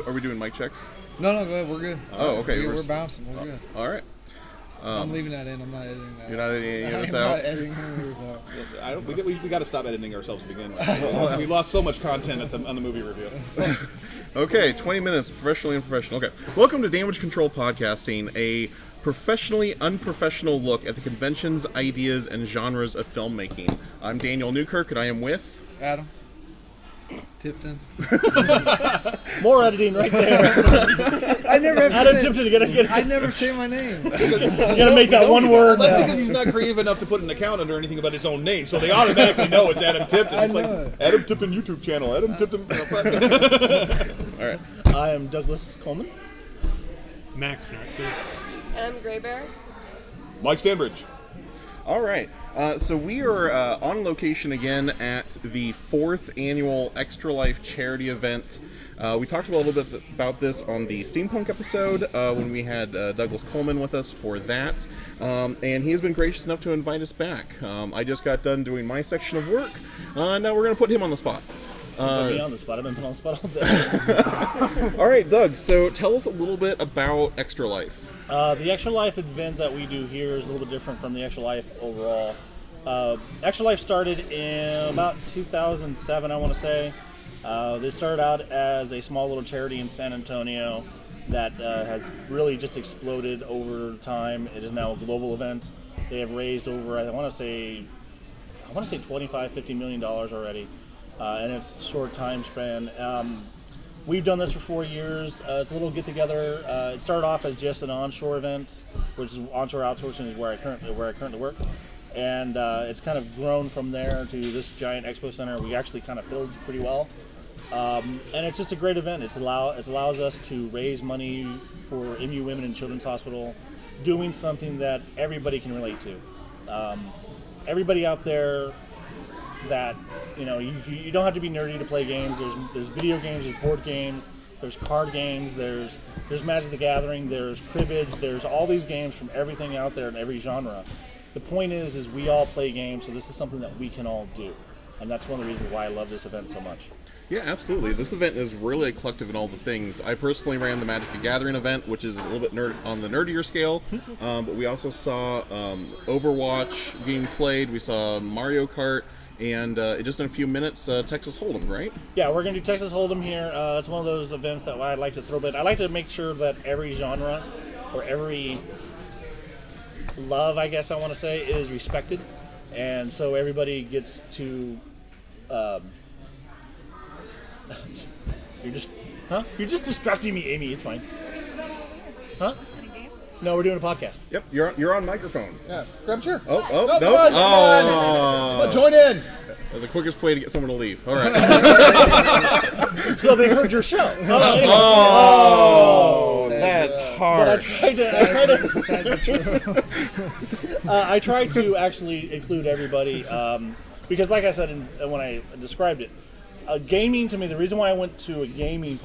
Are we doing mic checks? No, go ahead. We're good. Oh, okay. We're bouncing. We're good. All right. I'm leaving that in. I'm not editing that. You're not editing any of this out? I'm not editing any of this out. We got to stop editing ourselves to begin with. We lost so much content on the movie review. Okay, 20 minutes, professionally unprofessional. Okay, welcome to Damage Control Podcasting, a professionally unprofessional look at the conventions, ideas, and genres of filmmaking. I'm Daniel Newkirk, and I am with... Adam Tipton. More editing right there. I never have Adam to say, Tipton, I never say my name. you gotta make that one word. That's because he's not creative enough to put an account under anything about his own name, so they automatically know it's Adam Tipton. It's like Adam Tipton YouTube channel, Adam Tipton. All right. I am Douglas Coleman. Max Nartford. M. Graybear. Mike Stanbridge. All right. So we are on location again at the 4th annual Extra Life charity event. We talked a little bit about this on the Steampunk episode when we had Douglas Coleman with us for that. And he has been gracious enough to invite us back. I just got done doing my section of work. Now we're going to put him on the spot. Put me on the spot. I've been put on the spot all day. All right, Doug. So tell us a little bit about Extra Life. The Extra Life event that we do here is a little bit different from the Extra Life overall. Extra Life started in about 2007, I want to say. They started out as a small little charity in San Antonio that has really just exploded over time. It is now a global event. They have raised over, I want to say $25-50 million already in its short time span. We've done this for 4 years. It's a little get-together. It started off as just an onshore event, which is onshore outsourcing is where I currently work, and it's kind of grown from there to this giant expo center. We actually kind of filled pretty well, and it's just a great event. It allows us to raise money for MU Women and Children's Hospital, doing something that everybody can relate to. Everybody out there that, you don't have to be nerdy to play games. There's video games, there's board games, there's card games, there's Magic the Gathering, there's cribbage, there's all these games from everything out there in every genre. The point is we all play games, so this is something that we can all do. And that's one of the reasons why I love this event so much. Yeah, absolutely. This event is really eclectic in all the things. I personally ran the Magic the Gathering event, which is a little bit on the nerdier scale, but we also saw Overwatch being played. We saw Mario Kart. And just in a few minutes, Texas Hold'em, right? Yeah, we're going to do Texas Hold'em here. It's one of those events that I like to throw in. I like to make sure that every genre or every love, I guess I want to say, is respected. And so everybody gets to... You're just distracting me, Amy. It's fine. Huh? No, we're doing a podcast. Yep, you're on microphone. Yeah, grab a chair. No. Come on, join in. That's the quickest way to get someone to leave. All right. So they heard your show. That's hard. I tried to actually include everybody because, like I said when I described it, gaming to me. The reason why I went to a gaming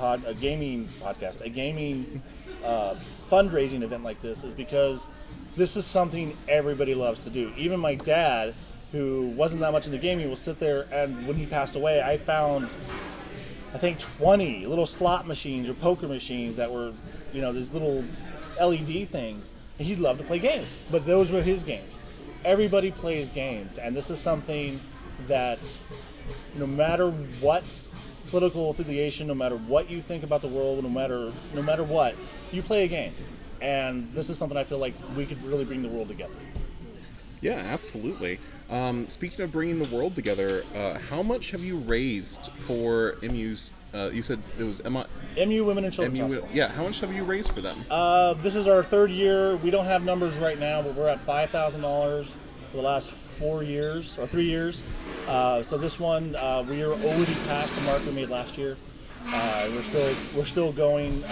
fundraising event like this is because this is something everybody loves to do. Even my dad, who wasn't that much into gaming, will sit there, and when he passed away, I found, I think, 20 little slot machines or poker machines that were, these little LED things. And he'd love to play games, but those were his games. Everybody plays games, and this is something that no matter what political affiliation, no matter what you think about the world, no matter what, you play a game, and this is something I feel like we could really bring the world together. Yeah, absolutely. Speaking of bringing the world together, how much have you raised for MU's? You said it was MU Women and Children's Hospital. Yeah, how much have you raised for them? This is our 3rd year. We don't have numbers right now, but we're at $5,000 for the last 4 years or 3 years. So this one, we are already past the mark we made last year. We're still going.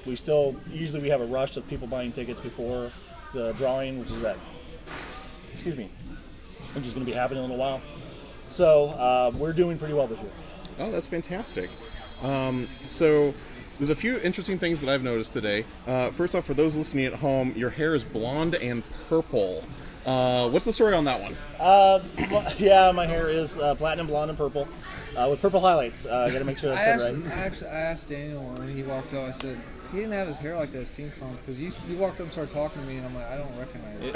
Usually we have a rush of people buying tickets before the drawing, which is going to be happening in a little while. So we're doing pretty well this year. Oh, that's fantastic. So there's a few interesting things that I've noticed today. First off, for those listening at home, your hair is blonde and purple. What's the story on that one? Yeah, my hair is platinum blonde and purple. with purple highlights. I got to make sure that's said right. I asked Daniel when he walked out. I said he didn't have his hair like that steampunk because you walked up and started talking to me, and I'm like, I don't recognize it.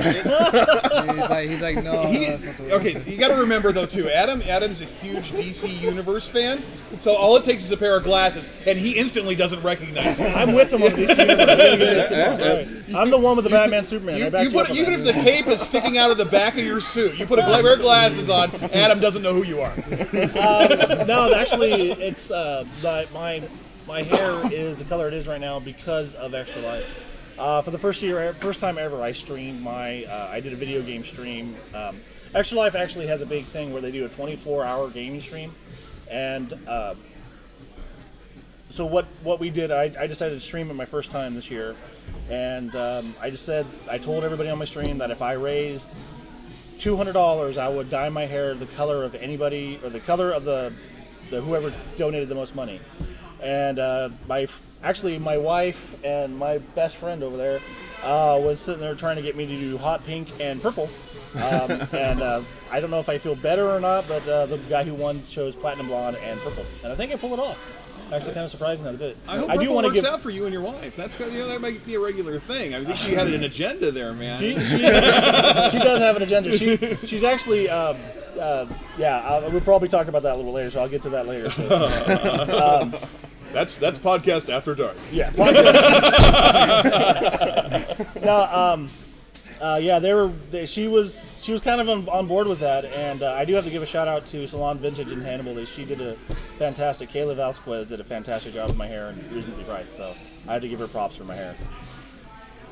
he's like, no, that's not the way. Okay, you got to remember though too. Adam's a huge DC Universe fan, so all it takes is a pair of glasses, and he instantly doesn't recognize him. I'm with him on DC Universe. I'm the one with the Batman Superman. Even if the cape is sticking out of the back of your suit, you put a pair of glasses on. Adam doesn't know who you are. No, actually, it's my hair is the color it is right now because of Extra Life. For the first time ever, I streamed I did a video game stream. Extra Life actually has a big thing where they do a 24-hour gaming stream, and so what we did, I decided to stream it my first time this year, and I told everybody on my stream that if I raised $200, I would dye my hair the color of anybody, or the color of the whoever donated the most money. And my wife and my best friend over there was sitting there trying to get me to do hot pink and purple. And I don't know if I feel better or not, but the guy who won chose platinum blonde and purple, and I think I pulled it off. Actually, kind of surprising that I did. I hope purple works out for you and your wife. That might be a regular thing. I think she had an agenda there, man. She does have an agenda. She's actually. We'll probably talk about that a little later, so I'll get to that later. So. That's podcast after dark. Yeah. She was kind of on board with that, and I do have to give a shout out to Salon Vintage in Hannibal. She did Kayla Vasquez did a fantastic job with my hair and reasonably priced, so I had to give her props for my hair.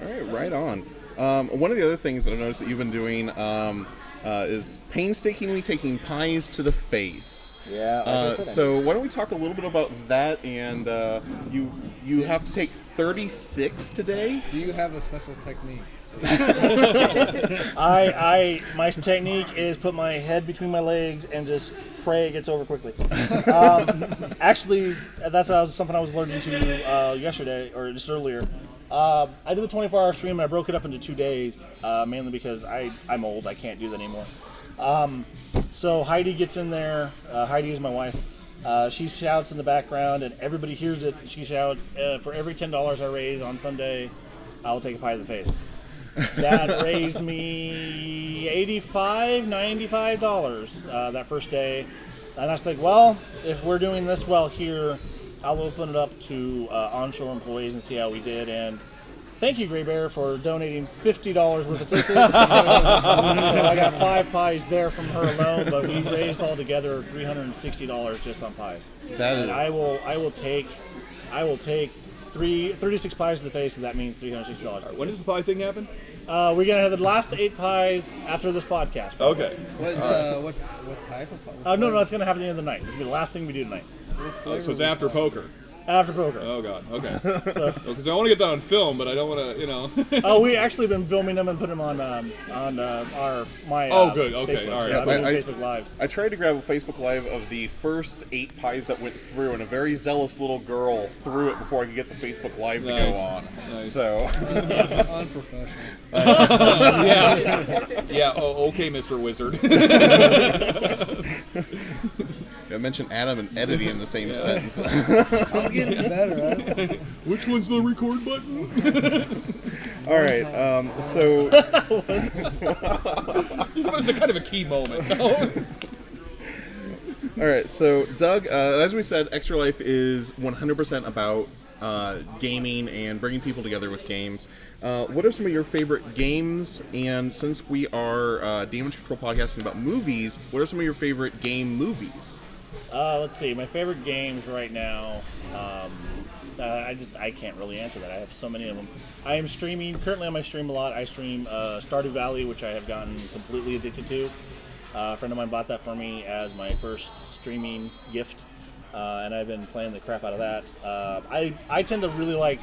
All right, right on. One of the other things that I've noticed that you've been doing is painstakingly taking pies to the face. Yeah. So why don't we talk a little bit about that? And you have to take 36 today. Do you have a special technique? My technique is put my head between my legs and just pray it gets over quickly. Actually, that's something I was allergic to yesterday or just earlier. I did the 24-hour stream and I broke it up into 2 days, mainly because I'm old. I can't do that anymore. So Heidi gets in there. Heidi is my wife. She shouts in the background and everybody hears it. She shouts, for every $10 I raise on Sunday, I will take a pie to the face. That raised me $95 that first day. And I was like, well, if we're doing this well here, I'll open it up to onshore employees and see how we did. And thank you, Gray Bear, for donating $50 worth of tickets. I got 5 pies there from her alone, but we raised altogether $360 just on pies. I will take 36 pies to the face, and that means $360. When does the pie thing happen? We're gonna have the last 8 pies after this podcast. Okay. What type of pie? No, it's gonna happen at the end of the night. This will be the last thing we do tonight. So it's after poker. After poker. Oh God. Okay. Because I want to get that on film, but I don't want to, We actually been filming them and putting them on my. Oh, good. Okay. Facebook. All right. So I've been doing Facebook Lives. I tried to grab a Facebook Live of the first 8 pies that went through, and a very zealous little girl threw it before I could get the Facebook Live to go on. Nice. So Unprofessional. Yeah. Oh, okay, Mr. Wizard. I mentioned Adam and editing in the same sentence. I'm getting better at it. Which one's the record button? All right. So That was a kind of a key moment. all right. So Doug, as we said, Extra Life is 100% about gaming and bringing people together with games. What are some of your favorite games? And since we are Damage Control podcasting about movies, what are some of your favorite game movies? Let's see. My favorite games right now. I can't really answer that. I have so many of them. I am streaming currently on my stream a lot. I stream Stardew Valley, which I have gotten completely addicted to. A friend of mine bought that for me as my first streaming gift, and I've been playing the crap out of that. I tend to really like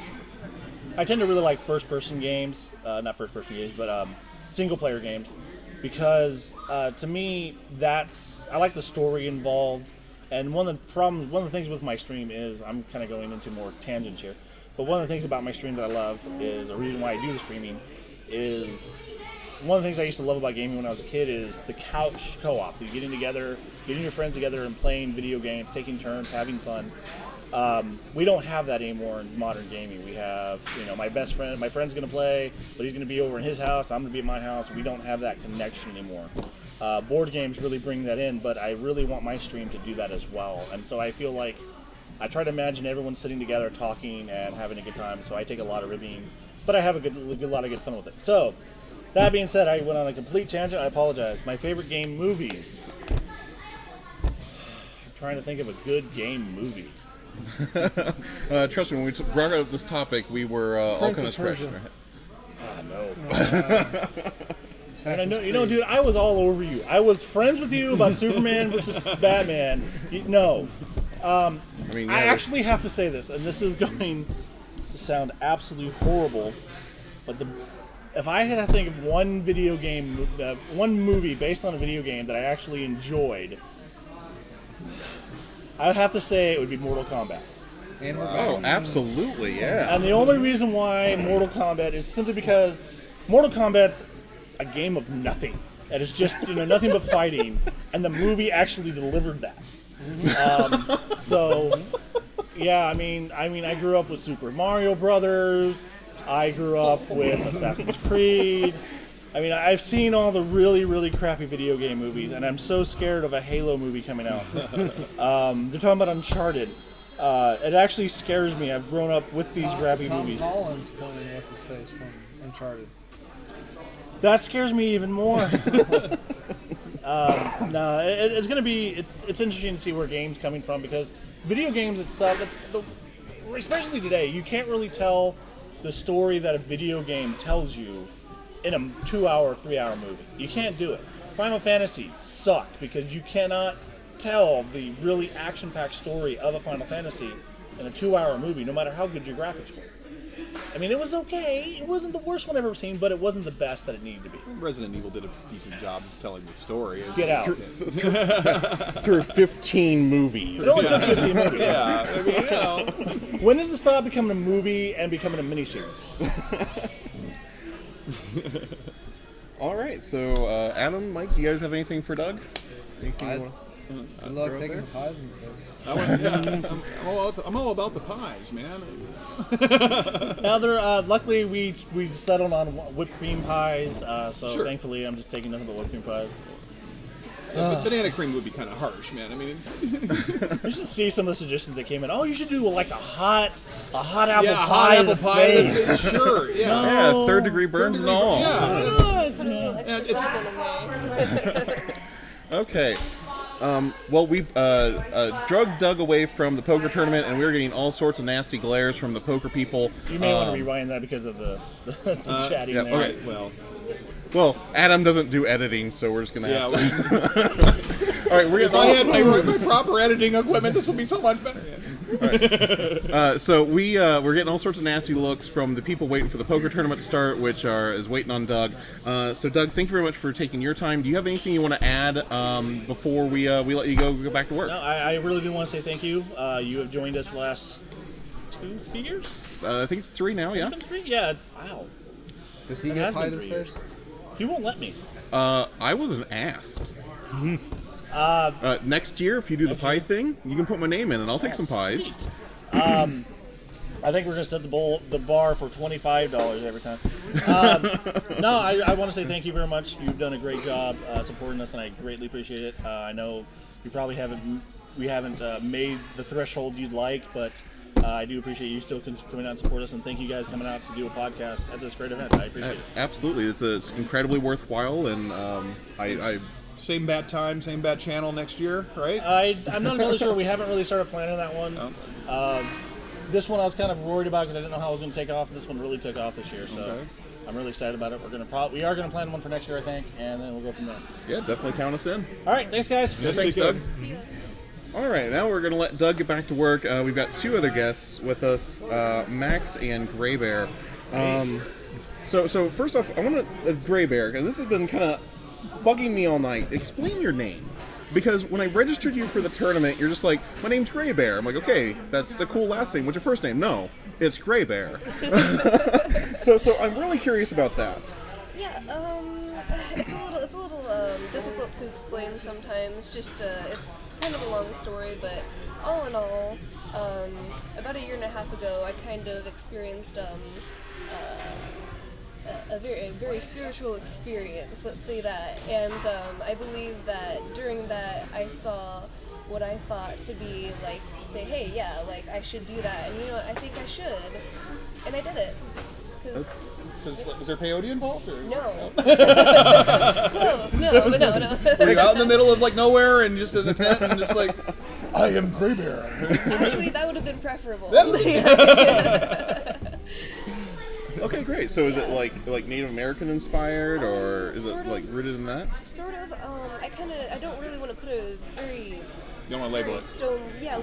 first-person games, not first-person games, but single-player games, because to me I like the story involved. And one of the things with my stream is, I'm kind of going into more tangents here, but one of the things about my stream that I love is, the reason why I do the streaming is one of the things I used to love about gaming when I was a kid is the couch co-op. You getting your friends together and playing video games, taking turns, having fun. We don't have that anymore in modern gaming. We have, my friend's going to play, but he's going to be over in his house, I'm going to be at my house. We don't have that connection anymore. Board games really bring that in, but I really want my stream to do that as well. And so I feel like I try to imagine everyone sitting together, talking, and having a good time. So I take a lot of ribbing, but I have a lot of good fun with it. So that being said, I went on a complete tangent. I apologize. My favorite game movies. I'm trying to think of a good game movie. Trust me, when we brought up this topic, we were all kind of scratching our head. And I know, dude, I was all over you. I was friends with you about Superman versus Batman. I actually have to say this, and this is going to sound absolutely horrible, but if I had to think of one video game, one movie based on a video game that I actually enjoyed, I would have to say it would be Mortal Kombat. And we're Oh, back. absolutely, yeah. And the only reason why Mortal Kombat is simply because Mortal Kombat's a game of nothing. And it's just, nothing but fighting. And the movie actually delivered that. I grew up with Super Mario Brothers. I grew up with Assassin's Creed. I've seen all the really, really crappy video game movies, and I'm so scared of a Halo movie coming out. They're talking about Uncharted. It actually scares me. I've grown up with these crappy movies. Tom Holland's playing what's his face from Uncharted. That scares me even more. It's going to be. It's interesting to see where games coming from, because video games itself, especially today, you can't really tell the story that a video game tells you in a 2-hour, 3-hour movie. You can't do it. Final Fantasy sucked because you cannot tell the really action-packed story of a Final Fantasy in a 2-hour movie, no matter how good your graphics were. It was okay. It wasn't the worst one I've ever seen, but it wasn't the best that it needed to be. Resident Evil did a decent job of telling the story. Get out. Through 15 movies. It only took 15 movies. Yeah, When does it stop becoming a movie and becoming a miniseries? All right, so Adam, Mike, do you guys have anything for Doug? Anything you wanna- Good luck taking the pies in the face. I'm all about the pies, man. Now, luckily we settled on whipped cream pies, so Sure. thankfully I'm just taking nothing but whipped cream pies. But banana cream would be kind of harsh, man. It's You should see some of the suggestions that came in. Oh, you should do like a hot apple hot pie apple to the pie. face. Sure, yeah. Yeah, third-degree burns and all. Yeah. Put a little extra cinnamon in there. Okay. Well, we drug Doug away from the poker tournament, and we were getting all sorts of nasty glares from the poker people. You may want to rewind that because of the chatting yeah, there. okay. Well, Adam doesn't do editing, so we're just gonna have to. All right, we're if getting I had my proper editing equipment, this would be so much better. So we're getting all sorts of nasty looks from the people waiting for the poker tournament to start, which is waiting on Doug. So Doug, thank you very much for taking your time. Do you have anything you want to add before we let you go back to work? No, I really do want to say thank you. You have joined us for the last 2-3 years. I think it's 3 now. Yeah. 3? Yeah. Wow. Does he It get has pie been to the 3 years. face? He won't let me. I wasn't asked. Next year, if you do the pie thing, you can put my name in, and I'll take some pies. I think we're going to set the bar for $25 every time. No, I want to say thank you very much. You've done a great job supporting us, and I greatly appreciate it. I know you probably haven't made the threshold you'd like, but I do appreciate you still coming out and support us, and thank you guys coming out to do a podcast at this great event. I appreciate it. Absolutely, it's incredibly worthwhile, and I Same bat time, same bat channel next year, right? I'm not really sure. We haven't really started planning that one. This one I was kind of worried about because I didn't know how it was going to take off. This one really took off this year, so Okay. I'm really excited about it. We are going to plan one for next year, I think, and then we'll go from there. yeah, definitely count us in. All right, thanks, guys. Yeah, thanks, Doug. See you. All right, now we're going to let Doug get back to work. We've got 2 other guests with us, Max and Gray Bear. So first off, I want to Gray Bear, because this has been kind of bugging me all night. Explain your name. Because when I registered you for the tournament, you're just like, my name's Gray Bear. I'm like, okay, that's the cool last name. What's your first name? No, it's Gray Bear. So I'm really curious about that. Yeah, it's a little difficult to explain sometimes. Just it's kind of a long story, but all in all, about a year and a half ago, I kind of experienced a very spiritual experience. Let's say that, and I believe that during that I saw what I thought to be like, say, hey, yeah, like I should do that, and you know what, I think I should, and I did it. Cause Was there peyote involved? Or? no. Close. No. Were you out in the middle of like nowhere and just in a tent and just like, I am Gray Bear? Actually, that would have been preferable. Okay, great. So is it like Native American inspired, or is it Sort of. like rooted in that? Sort of. I don't really want to put a very You don't want to label it. stone,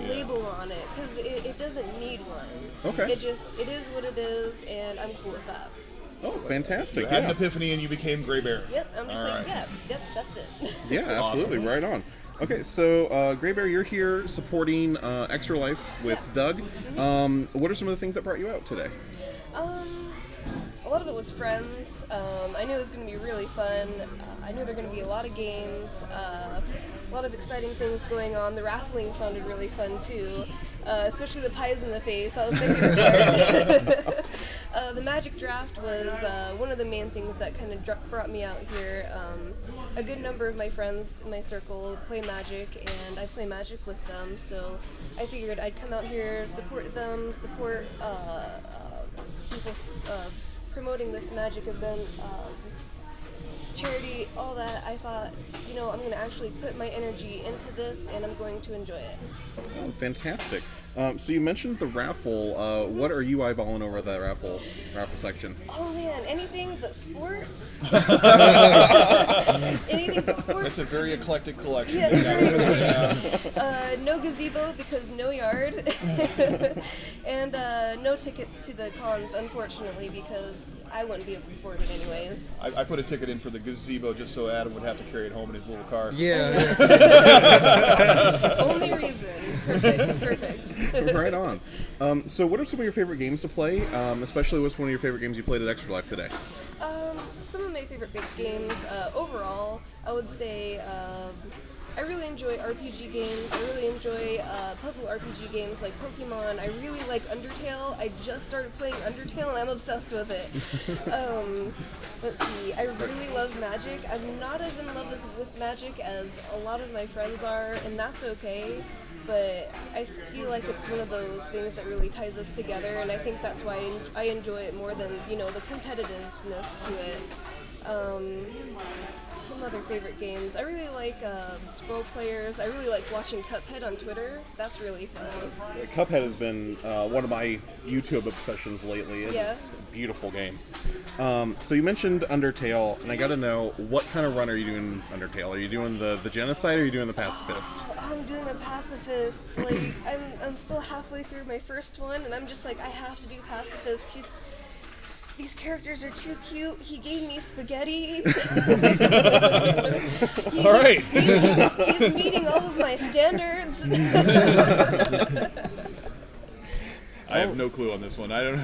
label on it, because it doesn't need one. Okay. It is what it is, and I'm cool with that. Oh, fantastic! You had an Yeah, epiphany and you became Gray Bear. Yep, I'm just All like, right. yep, that's it. yeah, absolutely, right on. Okay, so Gray Bear, you're here supporting Extra Life with Doug. What are some of the things that brought you out today? A lot of it was friends. I knew it was going to be really fun. I knew there were going to be a lot of games, a lot of exciting things going on. The raffling sounded really fun too, especially the pies in the face. That was my favorite part. The Magic Draft was one of the main things that kind of brought me out here. A good number of my friends in my circle play Magic, and I play Magic with them, so I figured I'd come out here, support them, support people promoting this Magic event, charity, all that. I thought, I'm going to actually put my energy into this, and I'm going to enjoy it. Oh, fantastic. So you mentioned the raffle. What are you eyeballing over at that raffle section? Oh man, anything but sports. Anything but sports. That's a very eclectic collection. Yeah. No gazebo because no yard, and no tickets to the cons, unfortunately, because I wouldn't be able to afford it anyways. I put a ticket in for the gazebo just so Adam would have to carry it home in his little car. Yeah. Only reason. Perfect. Right on. So what are some of your favorite games to play? Especially what's one of your favorite games you played at Extra Life today? Some of my favorite big games, overall, I would say I really enjoy RPG games. I really enjoy puzzle RPG games like Pokemon. I really like Undertale. I just started playing Undertale and I'm obsessed with it. Let's see, I really love Magic. I'm not as in love with Magic as a lot of my friends are, and that's okay. But I feel like it's one of those things that really ties us together, and I think that's why I enjoy it more than, the competitiveness to it. Some other favorite games. I really like Scroll Players. I really like watching Cuphead on Twitter. That's really fun. Cuphead has been one of my YouTube obsessions lately. It's a beautiful game. So you mentioned Undertale, and I got to know, what kind of run are you doing Undertale? Are you doing the genocide, or are you doing the pacifist? I'm doing the pacifist. Like, I'm still halfway through my first one, and I'm just like, I have to do pacifist. These characters are too cute. He gave me spaghetti. All right. He's meeting all of my standards. I have no clue on this one. I don't.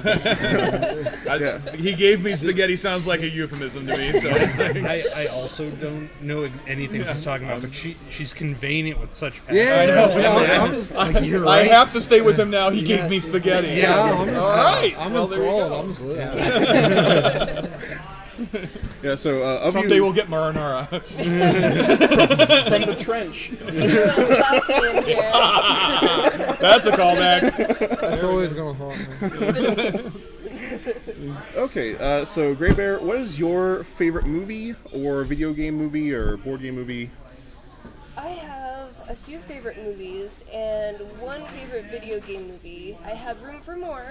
He gave me spaghetti sounds like a euphemism to me. So I also don't know anything she's talking about, but she's conveying it with such passion. You're I right. have to stay with him now. He gave me spaghetti. Yeah, All right. I'm Well, there you enthralled. go. I'm just listening. Yeah, so of Someday you we'll get marinara. from the trench. Maybe a little saucy in here. That's a callback. That's always gonna haunt me. Okay, so Gray Bear, what is your favorite movie, or video game movie, or board game movie? I have a few favorite movies and one favorite video game movie. I have room for more,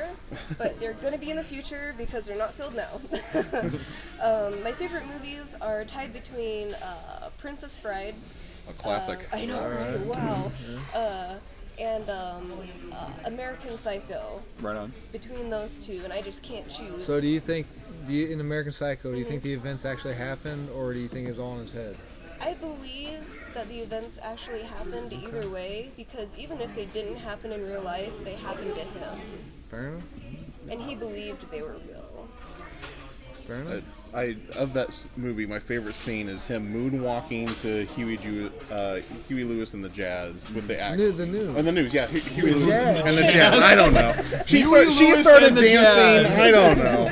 but they're going to be in the future because they're not filled now. My favorite movies are tied between Princess Bride. A classic. I know, right? Wow. And American Psycho. Right on. Between those two, and I just can't choose. So, in American Psycho, do you think the events actually happened, or do you think it's all in his head? I believe that the events actually happened either way, because even if they didn't happen in real life, they happened to him. Fair enough. And he believed they were real. Fair enough. Of that movie, my favorite scene is him moonwalking to Huey Lewis and the Jazz with the axe. The news. Oh, the news, yeah. Huey Lewis Jazz. and the Jazz. I don't know. She Lewis started and the dancing. Jazz. I don't know.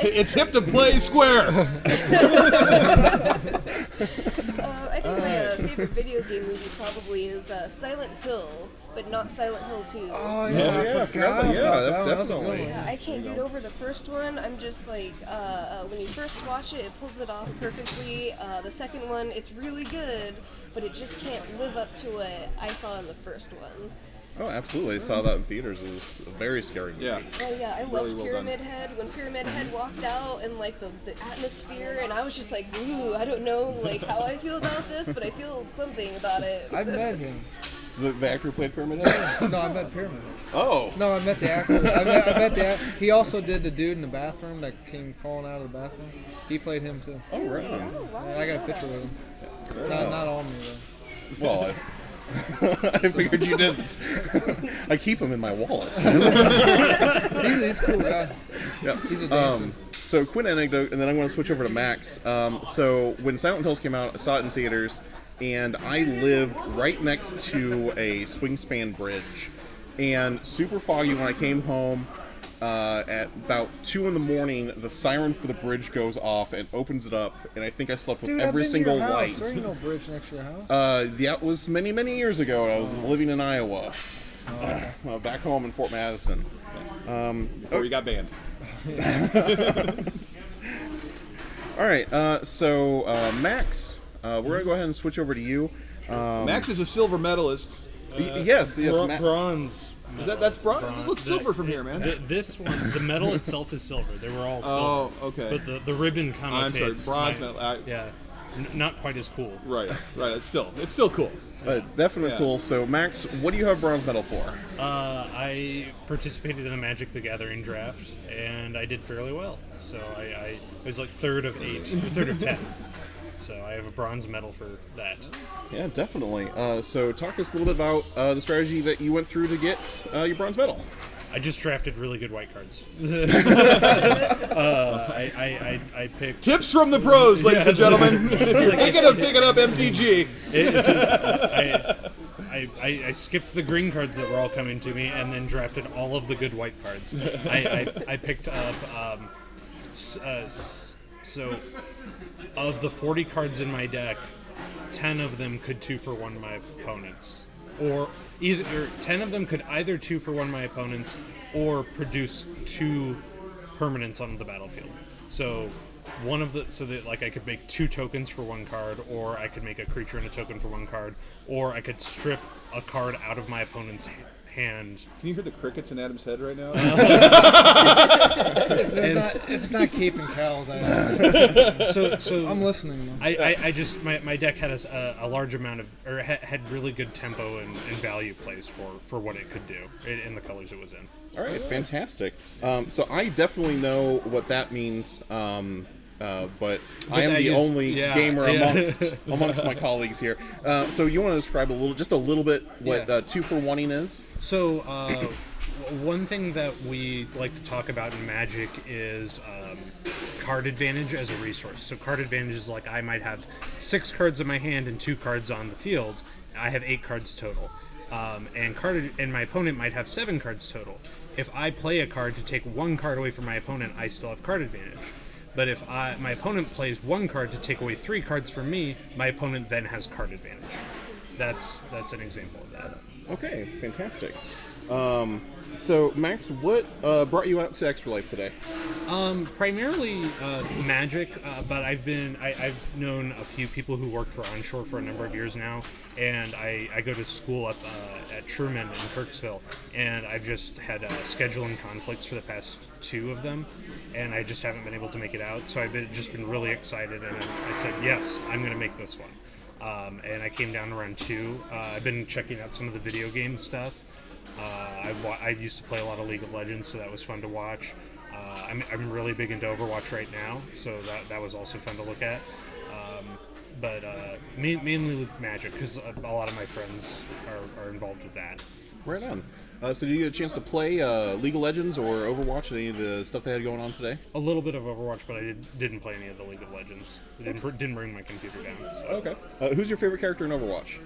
It's hip to play square. I think my favorite video game movie probably is Silent Hill, but not Silent Hill 2. Oh yeah, definitely. Yeah, I can't get over the first one. I'm just like, when you first watch it, it pulls it off perfectly. The second one, it's really good, but it just can't live up to what I saw in the first one. Oh, absolutely. I saw that in theaters. It was a very scary movie. Yeah. Oh yeah, I Really loved well Pyramid Head. When Pyramid Head walked out and like the atmosphere, and I was just like, ooh, I don't know like how I feel about this, but I feel something about it. I've met him. The actor who played Pyramid Head? No, I met Pyramid. Oh. No, I met the actor. I met the actor. He also did the dude in the bathroom that came crawling out of the bathroom. He played him too. Oh, right. Oh, wow, Yeah, I got a picture with him. Not on me though. Well, I figured you didn't. I keep him in my wallet. He's a cool guy. Yeah. He's a dancer. So, quick anecdote, and then I'm going to switch over to Max. So, when Silent Hills came out, I saw it in theaters, and I lived right next to a swing span bridge. And super foggy when I came home. At about 2 in the morning, the siren for the bridge goes off and opens it up, and I think I slept with Dude, every I've been to single your house. light. There ain't no bridge next to your house. That was many, many years ago. I was living in Iowa, back home in Fort Madison. Before you got banned. All right, so Max, we're gonna go ahead and switch over to you. Max is a silver medalist. Yes, Max. Bronze. That's bronze. It looks silver from here, man. This one, the medal itself is silver. They were all silver. Oh, okay. But the ribbon I'm sorry, connotates. bronze medal. Yeah, not quite as cool. Right. It's still cool. Definitely Yeah. cool. So, Max, what do you have bronze medal for? I participated in a Magic the Gathering draft, and I did fairly well. So I was like third of 10. So I have a bronze medal for that. Yeah, definitely. So, talk to us a little bit about the strategy that you went through to get your bronze medal. I just drafted really good white cards. I picked. Tips from the pros, ladies and gentlemen. Pick it up, MTG. I skipped the green cards that were all coming to me, and then drafted all of the good white cards. I picked up. So, of the 40 cards in my deck, 10 of them could 2-for-1 my opponents, or 10 of them could either 2-for-1 my opponents, or produce 2 permanents on the battlefield. So I could make 2 tokens for 1 card, or I could make a creature and a token for 1 card, or I could strip a card out of my opponent's hand. Can you hear the crickets in Adam's head right now? If it's not keeping cows, So I'm listening. Though. I just my deck had a large amount of, or had really good tempo and value plays for what it could do in the colors it was in. All right, fantastic. So I definitely know what that means, but I am the only gamer amongst my colleagues here. So you want to describe just a little bit what 2-for-1ing is? So one thing that we like to talk about in Magic is card advantage as a resource. So card advantage is like I might have 6 cards in my hand and 2 cards on the field. I have 8 cards total. And my opponent might have 7 cards total. If I play a card to take 1 card away from my opponent, I still have card advantage. But if my opponent plays 1 card to take away 3 cards from me, my opponent then has card advantage. That's an example of that. Okay, fantastic. So Max, what brought you out to Extra Life today? Primarily Magic, but I've known a few people who worked for Onshore for a number of years now, and I go to school up at Truman in Kirksville, and I've just had scheduling conflicts for the past 2 of them, and I just haven't been able to make it out. So I've just been really excited, and I said yes, I'm going to make this one. And I came down to round 2. I've been checking out some of the video game stuff. I used to play a lot of League of Legends, so that was fun to watch. I'm really big into Overwatch right now, so that was also fun to look at. But mainly with Magic, because a lot of my friends are involved with that. Right on. So did you get a chance to play League of Legends or Overwatch, any of the stuff they had going on today? A little bit of Overwatch, but I didn't play any of the League of Legends. I didn't bring my computer down. So. Okay. Who's your favorite character in Overwatch?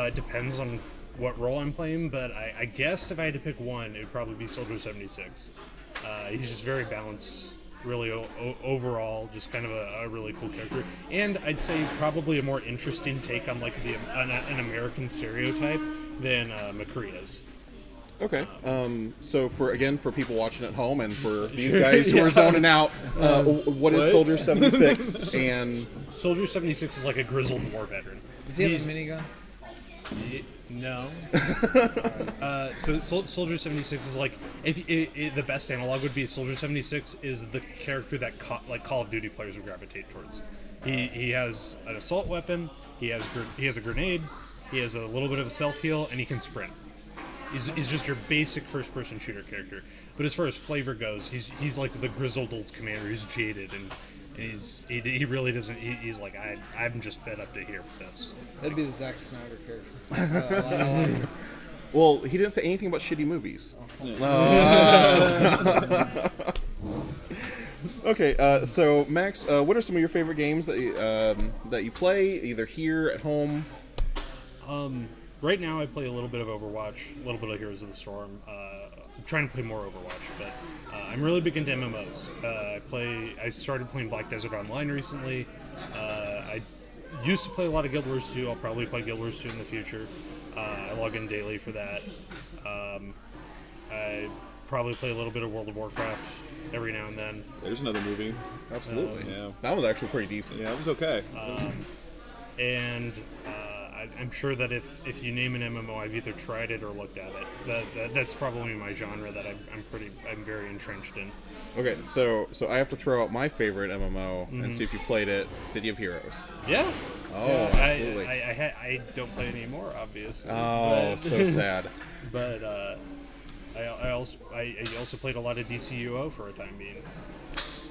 It depends on what role I'm playing, but I guess if I had to pick one, it would probably be Soldier 76. He's just very balanced, really overall, just kind of a really cool character. And I'd say probably a more interesting take on like an American stereotype than McCree is. Okay. So for people watching at home and for these guys who are zoning out, what is Soldier 76? And Soldier 76 is like a grizzled war veteran. Does he have a minigun? No. So Soldier 76 is like the best analog would be Soldier 76 is the character that Call of Duty players would gravitate towards. He has an assault weapon. He has a grenade. He has a little bit of a self heal, and he can sprint. He's just your basic first-person shooter character. But as far as flavor goes, he's like the grizzled old commander. He's jaded, and he really doesn't. He's like I'm just fed up to here with this. That'd be the Zack Snyder character. Well, he didn't say anything about shitty movies. Okay, so Max, what are some of your favorite games that you play, either here at home? Right now, I play a little bit of Overwatch, a little bit of Heroes of the Storm. I'm trying to play more Overwatch, but I'm really big into MMOs. I started playing Black Desert Online recently. I used to play a lot of Guild Wars 2. I'll probably play Guild Wars 2 in the future. I log in daily for that. I probably play a little bit of World of Warcraft every now and then. There's another movie. Absolutely. Yeah. That was actually pretty decent. Yeah, it was okay. I'm sure that if you name an MMO, I've either tried it or looked at it. That's probably my genre that I'm very entrenched in. Okay, so I have to throw out my favorite MMO and see if you played it, City of Heroes. Yeah. Oh, yeah, absolutely. I don't play anymore, obviously. Oh, so sad. But I also played a lot of DCUO for a time being.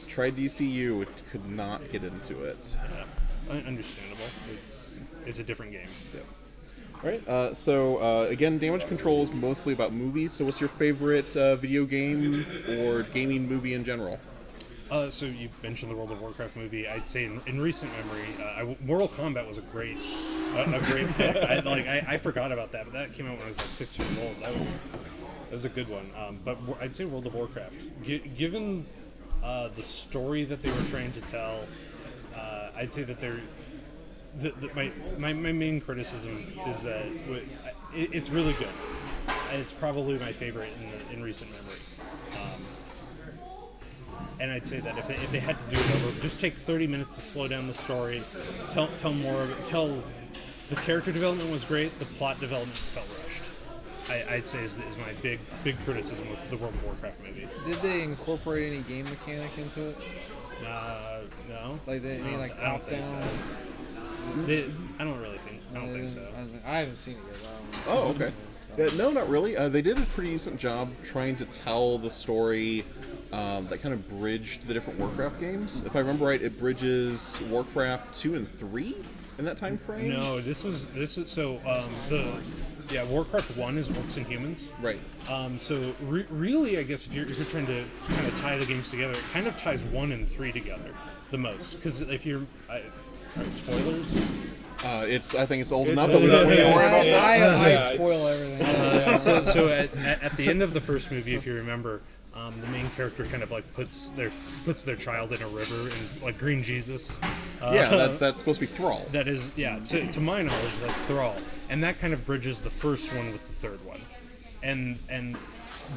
Tried DCU, could not get into it. Yeah. Understandable. It's a different game. Yep. All right. So again, Damage Control is mostly about movies. So what's your favorite video game or gaming movie in general? So you mentioned the World of Warcraft movie. I'd say in recent memory, Mortal Kombat was a great pick. I forgot about that, but that came out when I was like 6 years old. That was a good one. But I'd say World of Warcraft. Given the story that they were trying to tell, I'd say that my main criticism is that it's really good. It's probably my favorite in recent memory. And I'd say that if they had to do it over, just take 30 minutes to slow down the story, tell more of it, the character development was great, the plot development felt rushed. I'd say is my big criticism with the World of Warcraft movie. Did they incorporate any game mechanic into it? No. Like any like countdown? I don't think so. I haven't seen it yet. Oh, okay. No, not really. They did a pretty decent job trying to tell the story that kind of bridged the different Warcraft games. If I remember right, it bridges Warcraft 2 and 3 in that time frame. No, this is so Warcraft 1 is Orcs and Humans. Right. Really, I guess if you're trying to kind of tie the games together, it kind of ties 1 and 3 together the most. Because if you're spoilers. I think it's old enough that we don't need to worry about that. I spoil everything. So at the end of the first movie, if you remember, the main character kind of like puts their child in a river and like Green Jesus. That's supposed to be Thrall. That is, to my knowledge, that's Thrall, and that kind of bridges the first one with the third one,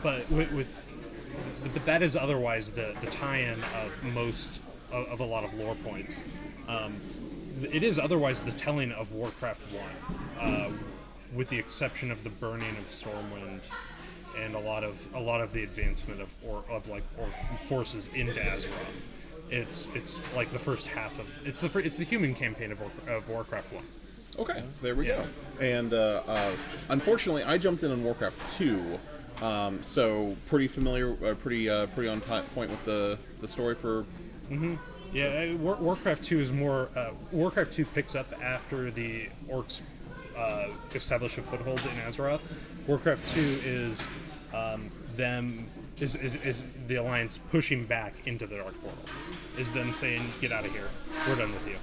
but that is otherwise the tie-in of a lot of lore points. It is otherwise the telling of Warcraft 1, with the exception of the burning of Stormwind and a lot of the advancement of orc forces into Azeroth. It's like the first half of it's the human campaign of Warcraft 1. Okay, there we go. And unfortunately, I jumped in on Warcraft 2, so pretty familiar, pretty on point with the story for. Mm-hmm. Yeah, Warcraft 2 is more. Warcraft 2 picks up after the orcs establish a foothold in Azeroth. Warcraft 2 is them is the Alliance pushing back into the Dark Portal. Is them saying, "Get out of here. We're done with you."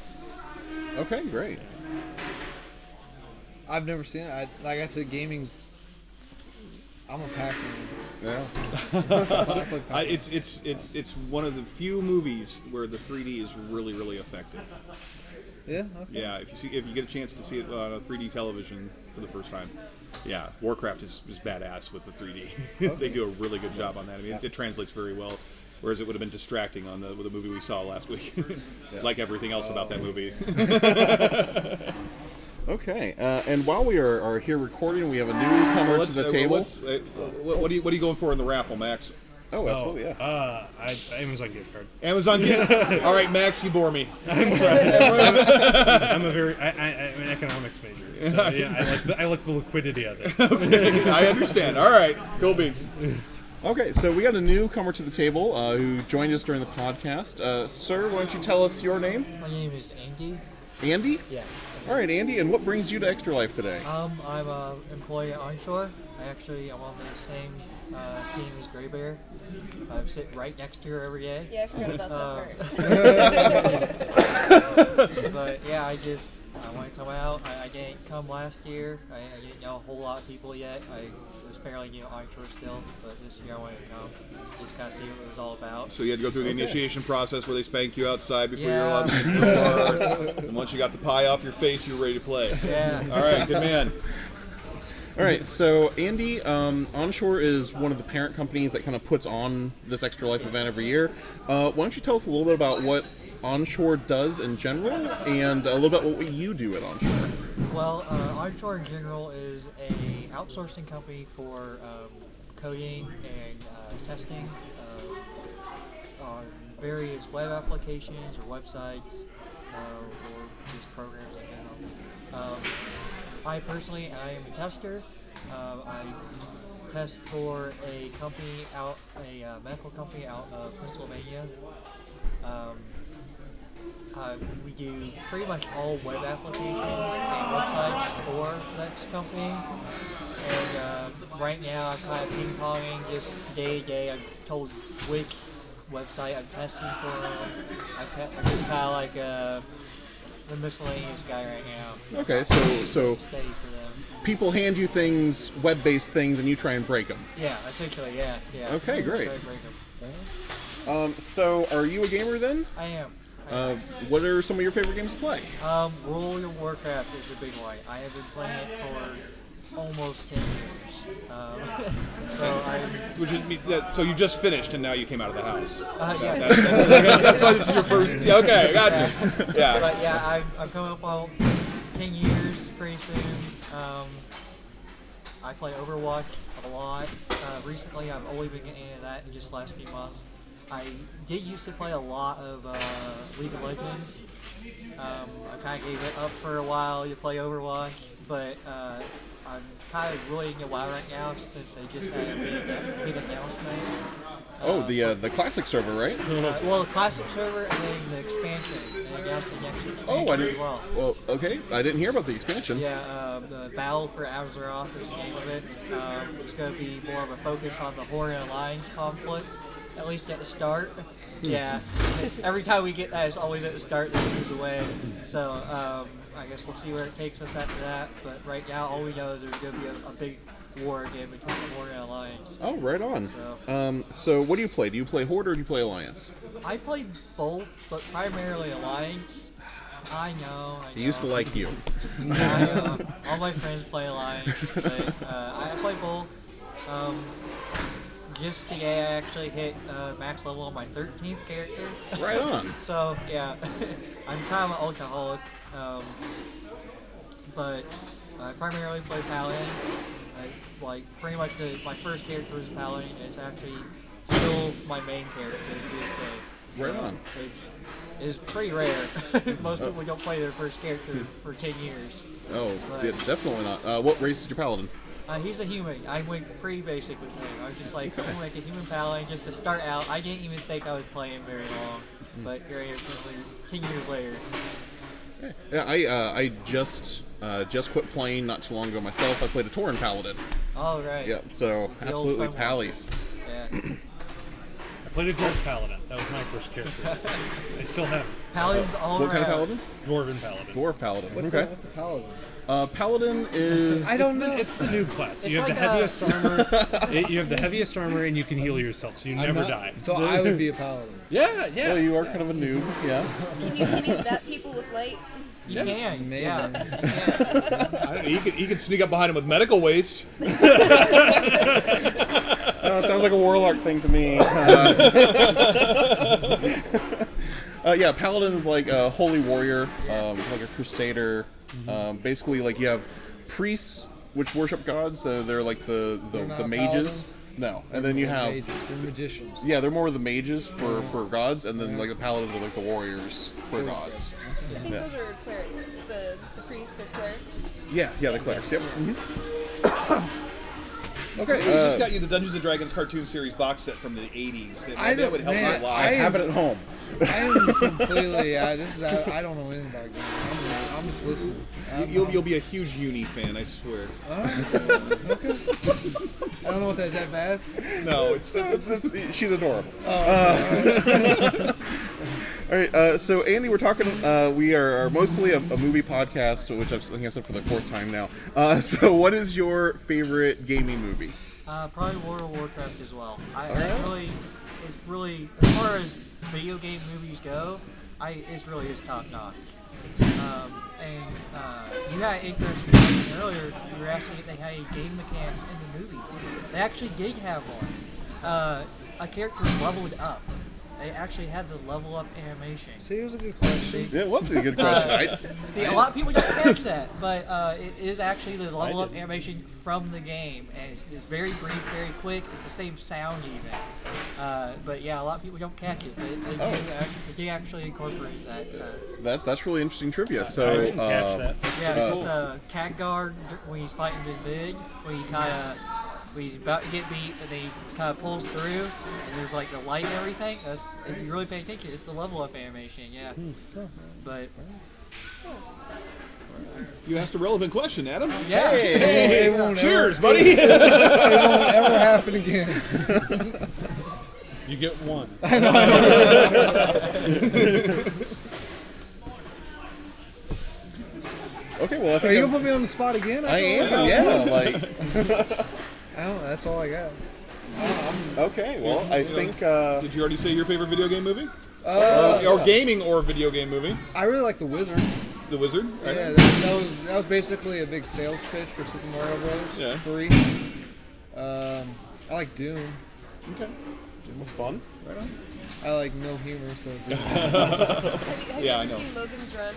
Okay, great. I've never seen it. Like I said, gaming's. I'm a Pac-Man. Yeah. I play Pac-Man. It's one of the few movies where the 3D is really, really effective. Yeah. Okay. Yeah, if you get a chance to see it on a 3D television for the first time, yeah, Warcraft is badass with the 3D. They do a really good job on that. I mean, it translates very well. Whereas it would have been distracting on the movie we saw last week, like everything else about that movie. Okay, and while we are here recording, we have a newcomer to the table. What are you going for in the raffle, Max? Oh, absolutely, yeah. Amazon gift card. Amazon gift. All right, Max, you bore me. I'm sorry. I'm an economics major, so yeah, I like the liquidity of it. Okay, I understand. All right, cool beans. Okay, so we got a newcomer to the table who joined us during the podcast. Sir, why don't you tell us your name? My name is Andy. Andy? Yeah. All right, Andy, and what brings you to Extra Life today? I'm an employee at Onshore. I'm on the same team as Gray Bear. I sit right next to her every day. Yeah, I forgot about that part. But yeah, I want to come out. I didn't come last year. I didn't know a whole lot of people yet. I was fairly new at Onshore still, but this year I wanted to come, just kind of see what it was all about. So you had to go through the initiation process where they spank you outside before you're Yeah. allowed to get the bar. And once you got the pie off your face, you were ready to play. Yeah. All right, good man. All right, so Andy, Onshore is one of the parent companies that kind of puts on this Extra Life event every year. Why don't you tell us a little bit about what Onshore does in general, and a little bit what you do at Onshore? Well, Onshore in general is a outsourcing company for coding and testing on various web applications or websites or just programs in general. I personally, I am a tester. I test for a medical company out of Pennsylvania. We do pretty much all web applications and websites for that company. And right now I'm kind of ping-ponging just day to day. I've told which website I'm testing for them. I'm just kind of like the miscellaneous guy right now. Okay, so Steady for them. people hand you things, web-based things, and you try and break them. Yeah, essentially, yeah. Okay, great. Try to break them. So are you a gamer then? I am. What are some of your favorite games to play? World of Warcraft is a big one. I have been playing it for almost 10 years. So you just finished and now you came out of the house. Yeah. That's why this is your first. Yeah, okay, I got you. Yeah. But yeah, I'm coming up on 10 years pretty soon. I play Overwatch a lot. Recently, I've only been getting into that in just the last few months. I did used to play a lot of League of Legends. I kind of gave it up for a while to play Overwatch, but I'm kind of really into WoW right now since they just had a big announcement. The classic server, right? Well, the classic server and then the expansion. And announced the next expansion Oh, I didn't. as well. Well, okay, I didn't hear about the expansion. Yeah, the Battle for Azeroth is the name of it. It's going to be more of a focus on the Horde and Alliance conflict, at least at the start. Yeah, every time we get that, it's always at the start that it moves away. So I guess we'll see where it takes us after that. But right now, all we know is there's going to be a big war again between the Horde and Alliance. Oh, right on. So what do you play? Do you play Horde or do you play Alliance? I play both, but primarily Alliance. I know. He used to like you. I know. All my friends play Alliance, but I play both. Just today, I actually hit max level on my 13th character. Right on. So yeah, I'm kind of an alcoholic, but I primarily play Paladin. Pretty much my first character was Paladin. It's actually still my main character to this day. Right on. It's pretty rare. Most people don't play their first character for 10 years. Oh, But- yeah, definitely not. What race is your paladin? He's a human. I went pretty basic with him. I was just like, I'm like a human paladin just to start out. I didn't even think I would play him very long, but here I am 10 years later. Yeah, I just quit playing not too long ago myself. I played a Tauren paladin. Oh, right. Yep. So The absolutely old pallies. Yeah. I played a dwarf paladin. That was my first character. I still have Paladins all What kind of around. paladin? dwarven paladin. Dwarf paladin. What's Okay. what's a paladin? Paladin is. I don't know. It's the noob class. It's You have like the heaviest armor. You have the heaviest armor, and you can heal yourself, so you I'm never not- die. So I would be a paladin. Yeah, Well, you are kind of a noob. Yeah. Can you zap people with light? You can. Maybe. Yeah. You can. I don't know, you could sneak up behind him with medical waste. Sounds like a warlock thing to me. Yeah, paladin is like a holy warrior, like a crusader. Basically, like you have priests which worship gods, so they're like the not mages. No, and then you have They're magicians. yeah, they're more the mages for gods, and then like the paladins are like the warriors for gods. I think those are clerics. The priests, they're clerics. Yeah, the clerics. Yep. Okay. We just got you the Dungeons and Dragons cartoon series box set from the 80s. That would help you a lot. I have it at home. I am completely. I don't know anything about games. I'm just listening. You'll be a huge Uni fan, I swear. All right. Okay. I don't know what that's that bad. No, it's She's adorable. All right, so Andy, we're talking. We are mostly a movie podcast, which I think I've said for the fourth time now. So, what is your favorite gaming movie? Probably World of Warcraft as well. It's really, as far as video game movies go, it's really is top notch. You had interesting question earlier. You were asking if they had any game mechanics in the movie. They actually did have one. A character leveled up. They actually had the level up animation. See, it was a good question. Yeah, it was a good question. See, a lot of people don't catch that, but it is actually the level up animation from the game, and it's very brief, very quick. It's the same sound even. But yeah, a lot of people don't catch it. They actually incorporate that. That's really interesting trivia. So, I didn't catch that. Yeah, it's cat guard when he's fighting the big, when he's about to get beat, and he kind of pulls through, and there's like the light and everything. If you really pay attention, it's the level up animation, yeah. But You asked a relevant question, Adam. yeah, It won't Cheers, buddy. It won't ever happen again. You get one. okay, well, I Are think you gonna put me on the spot again? I am. Yeah, like. I don't know. That's all I got. Okay, well, I think. Did you already say your favorite video game movie? Or gaming or video game movie? I really like The Wizard. The Wizard? Right? Yeah, that was basically a big sales pitch for Super Mario Bros. Yeah. 3. I like Doom. Okay. It was fun. Right on. I like no humor, so Have you Yeah, I ever know. seen Logan's Run?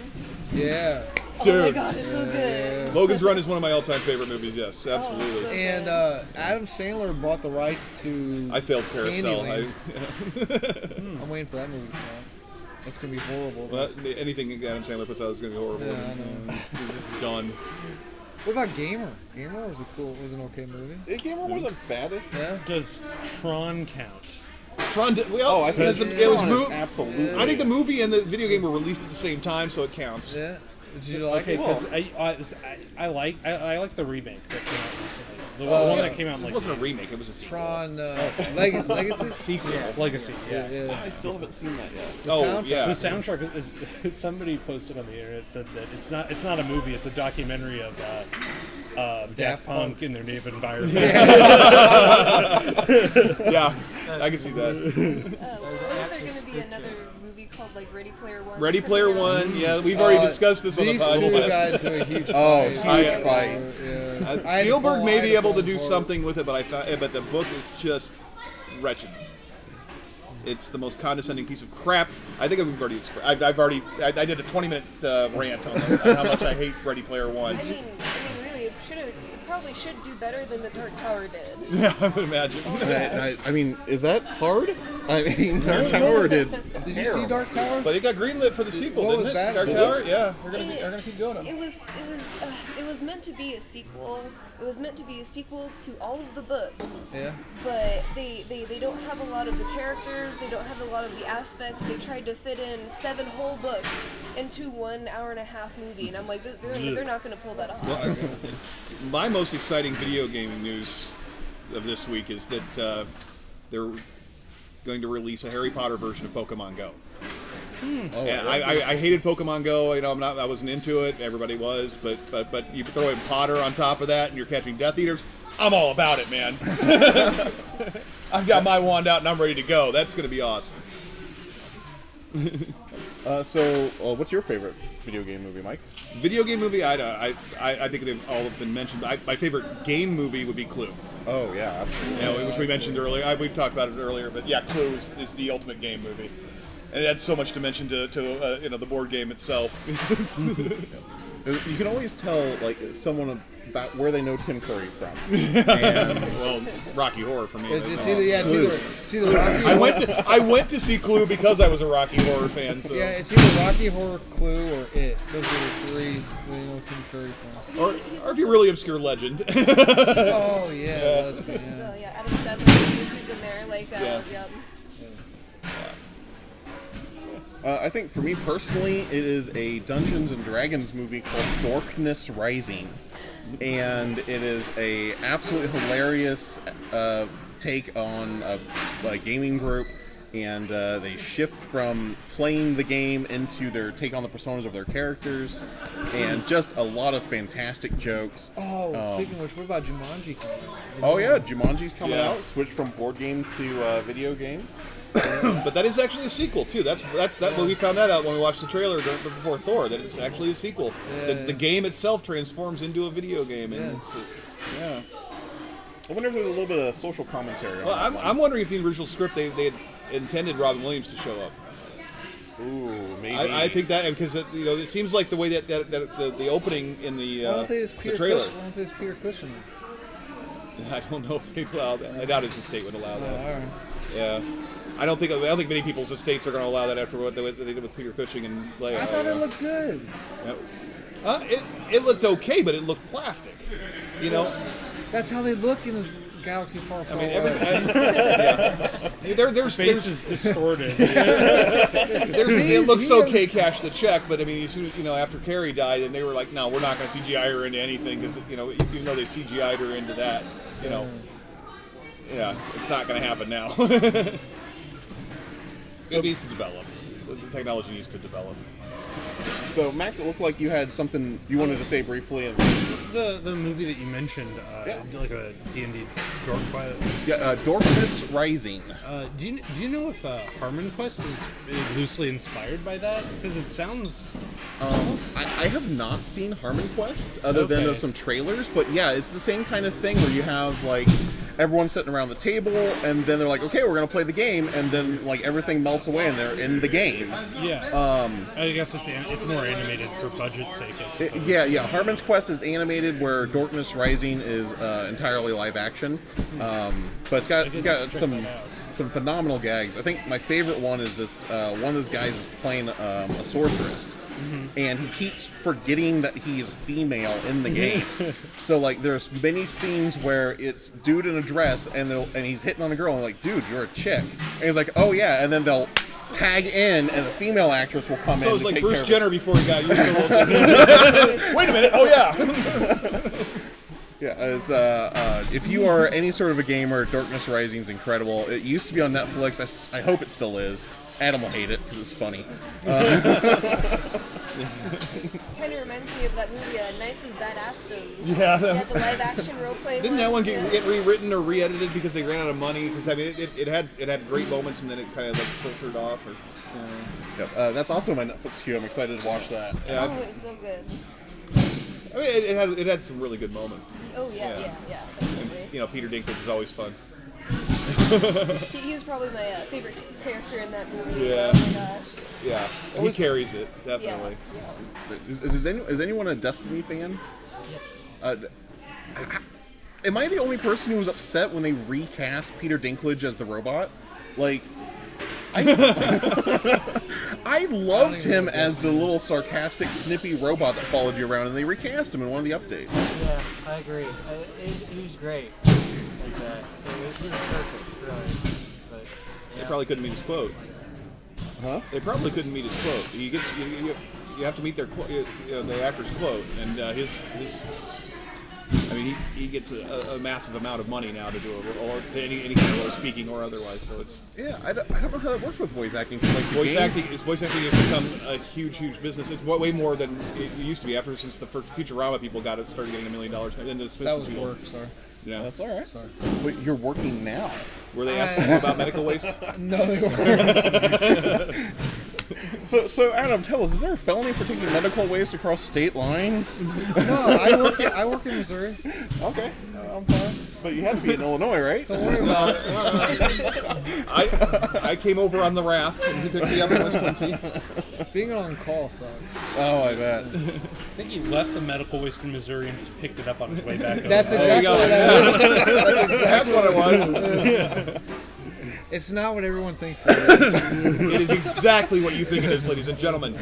yeah. Oh my Dude. god, it's so good. Logan's Run is one of my all-time favorite movies. Yes, absolutely. so And Adam Sandler bought the rights to. I failed Carousel. Candyland. I'm waiting for that movie to come out. It's gonna be horrible. Anything Adam Sandler puts out is going to be horrible. Yeah, I know. It's just done. What about Gamer? Gamer was an okay movie. The game wasn't bad. Yeah. Does Tron count? Tron did, well, I think it was absolutely. I think the movie and the video game were released at the same time, so it counts. Yeah. Did you like Okay, it? because I like the remake that came out recently. The one that came out in It like wasn't a remake; it was a sequel. Tron Legacy. Sequel. Legacy. Yeah. Yeah. I still haven't seen that yet. Oh soundtrack. yeah. The soundtrack is somebody posted on the internet said that it's not a movie, it's a documentary of Daft Punk in their native environment. Yeah, I can see that. Wasn't there going to be another movie called like Ready Player One? Ready Player One. Yeah, we've already discussed this on the These two podcast. got into a huge fight. Oh, huge I- fight. Yeah. Spielberg may be able to do something. something with it, but but the book is just wretched. It's the most condescending piece of crap. I think we've already expressed. I did a 20-minute rant on how much I hate Ready Player One. I mean, really, it probably should do better than The Dark Tower did. Yeah, I would imagine. I mean, is that hard? I mean, Dark Tower did. Did you see Dark Tower? But it got greenlit for the sequel, What didn't was it? that? Dark It Tower? was? Yeah, they're gonna keep doing them. It was meant to be a sequel. It was meant to be a sequel to all of the books. Yeah. But they don't have a lot of the characters. They don't have a lot of the aspects. They tried to fit in 7 whole books into 1 hour-and-a-halh movie, and I'm like, they're not going to pull that off. My most exciting video gaming news of this week is that they're going to release a Harry Potter version of Pokemon Go. Oh, And I hated Pokemon Go. You know, I wasn't into it. Everybody was, but you throw in Potter on top of that, and you're catching Death Eaters. I'm all about it, man. I've got my wand out and I'm ready to go. That's going to be awesome. So, what's your favorite video game movie, Mike? Video game movie, I think they've all been mentioned. My favorite game movie would be Clue. Oh yeah, absolutely. You know, which we mentioned earlier. We talked about it earlier, but yeah, Clue is the ultimate game movie. And it adds so much dimension to the board game itself. You can always tell like someone about where they know Tim Curry from. And Well, Rocky Horror for me. It's either Rocky. I went to see Clue because I was a Rocky Horror fan. So. Yeah, it's either Rocky Horror, Clue, or It. Those are the 3 we know Tim Curry from. Or if you're really obscure, Legend. Oh yeah, Legend, yeah. Yeah, Adam Sandler movies in there, like yeah. I think for me personally, it is a Dungeons and Dragons movie called Darkness Rising, and it is a absolutely hilarious take on a gaming group, and they shift from playing the game into their take on the personas of their characters, and just a lot of fantastic jokes. Oh, speaking of which, what about Jumanji coming out? Oh yeah, Jumanji's coming Yeah. out. Switched from board game to video game. But that is actually a sequel too. That's when we found that out when we watched the trailer before Thor. That it's actually a sequel. The game itself transforms into a video game, and yeah. I wonder if there's a little bit of social commentary on Well, that I'm wondering if the original script they had intended Robin Williams to show up. Ooh, maybe. I think that because it seems like the way that the opening in the Why don't they just the Peter trailer. Cushing? Why don't they just Peter Cushing? I don't know if they allow that. I doubt his estate would allow Oh, that. all right. Yeah. I don't think many people's estates are going to allow that after what they did with Peter Cushing and Leia. I thought it looked good. It looked okay, but it looked plastic. You know, That's how they look in a galaxy far, far I mean, away. there's Space is distorted. it looks okay, cash the check, but I mean, as soon as after Carrie died, and they were like, no, we're not going to CGI her into anything because even though they CGI'd her into that, yeah, it's not going to happen now. It needs to develop. The technology needs to develop. So, Max, it looked like you had something you wanted to say briefly. The movie that you mentioned, like a D&D Dork Quest. Yeah, Darkness Rising. Do you know if Harmon Quest is loosely inspired by that? Because it sounds. I have not seen Harmon Quest other than some trailers, but yeah, it's the same kind of thing where you have like everyone sitting around the table, and then they're like, okay, we're gonna play the game, and then like everything melts away, and they're in the game. Yeah. I guess it's more animated for budget's sake. I suppose. Yeah. Harmon's Quest is animated, where Darkness Rising is entirely live action, but it's got some phenomenal gags. I think my favorite one is this one of those guys is playing a sorceress, and he keeps forgetting that he's female in the game. So like there's many scenes where it's dude in a dress and he's hitting on a girl and like, dude, you're a chick, and he's like, oh yeah, and then they'll tag in and a female actress will come in. So it's to like take Bruce care Jenner of before he got used to Wait a minute! Oh yeah. Yeah, it's, if you are any sort of a gamer, Darkness Rising is incredible. It used to be on Netflix. I hope it still is. Adam will hate it because it's funny. Kind of reminds me of that movie, Knights of Badassdom. Yeah. Yeah, the live-action role-play. Didn't that one get rewritten or re-edited because they ran out of money? Because I mean, it had great moments and then it kind of like filtered off. Yep, that's also my Netflix queue. I'm excited to watch that. Yeah. Oh, it's so good. I mean, it had some really good moments. Oh yeah, definitely. Peter Dinklage is always fun. He's probably my favorite character in that movie. Yeah. Oh my gosh. Yeah, he carries it definitely. Yeah. Is anyone a Destiny fan? Yes. Am I the only person who was upset when they recast Peter Dinklage as the robot? Like, I loved him as the little sarcastic, snippy robot that followed you around, and they recast him in one of the updates. Yeah, I agree. He's great. He's perfect, really. But, They probably couldn't meet his quote. Huh? They probably couldn't meet his quote. You have to meet their the actor's quote, and he gets a massive amount of money now to do it, or any kind of role, speaking or otherwise. So it's I don't know how that works with voice acting. Like voice acting has become a huge business. It's way more than it used to be. Since the first Futurama people started getting $1 million. And That was work, sorry. Yeah, That's all right. Sorry. But you're working now. Were they asking more about medical waste? No, they weren't. So Adam, tell us, is there a felony for taking medical waste across state lines? No, I work in Missouri. Okay. I'm fine. But you had to be in Illinois, right? Don't worry about it. I came over on the raft, and he picked me up in West Quincy. Being on call sucks. Oh, I bet. I think he left the medical waste in Missouri and just picked it up on his way back. That's over. exactly what that is. That's what it was. It's not what everyone thinks it is. It is exactly what you think it is, ladies and gentlemen.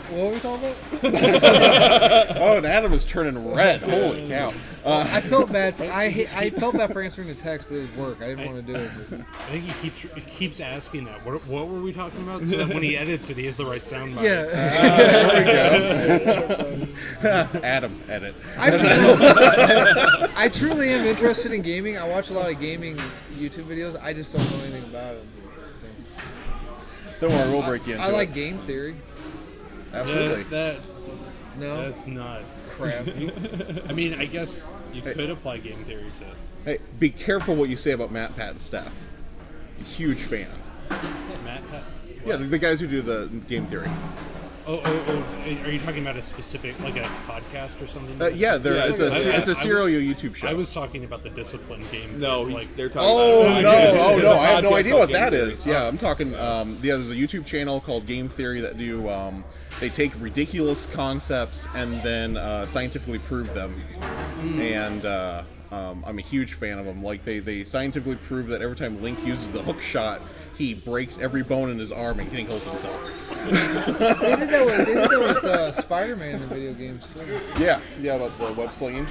What were we talking about? Oh, and Adam is turning red. Holy cow. I felt bad. I felt bad for answering the text, but it was work. I didn't want to do it. But. I think he keeps asking that. What were we talking about? So that when he edits it, he has the right sound bite. Yeah. There we go. Adam, edit. I truly am interested in gaming. I watch a lot of gaming YouTube videos. I just don't know anything about it. So. Don't worry, we'll break you into I like it. game theory. Absolutely. No That's not. crap. I mean, I guess you could apply game theory to. Hey, be careful what you say about Matt, Pat, and Steph. Huge fan. Matt, Yeah, the guys who do the game theory. Oh, are you talking about a specific, like a podcast or something? It's a serial YouTube show. I was talking about the discipline game. No, like they're talking Oh about no! I have no podcast idea called what Game that Theory. is. Yeah, I'm talking. There's a YouTube channel called Game Theory that do. They take ridiculous concepts and then scientifically prove them. And I'm a huge fan of them. Like they scientifically prove that every time Link uses the hook shot, he breaks every bone in his arm and kills himself. They did that with Spider-Man in the video games too. Yeah, about the web slinging.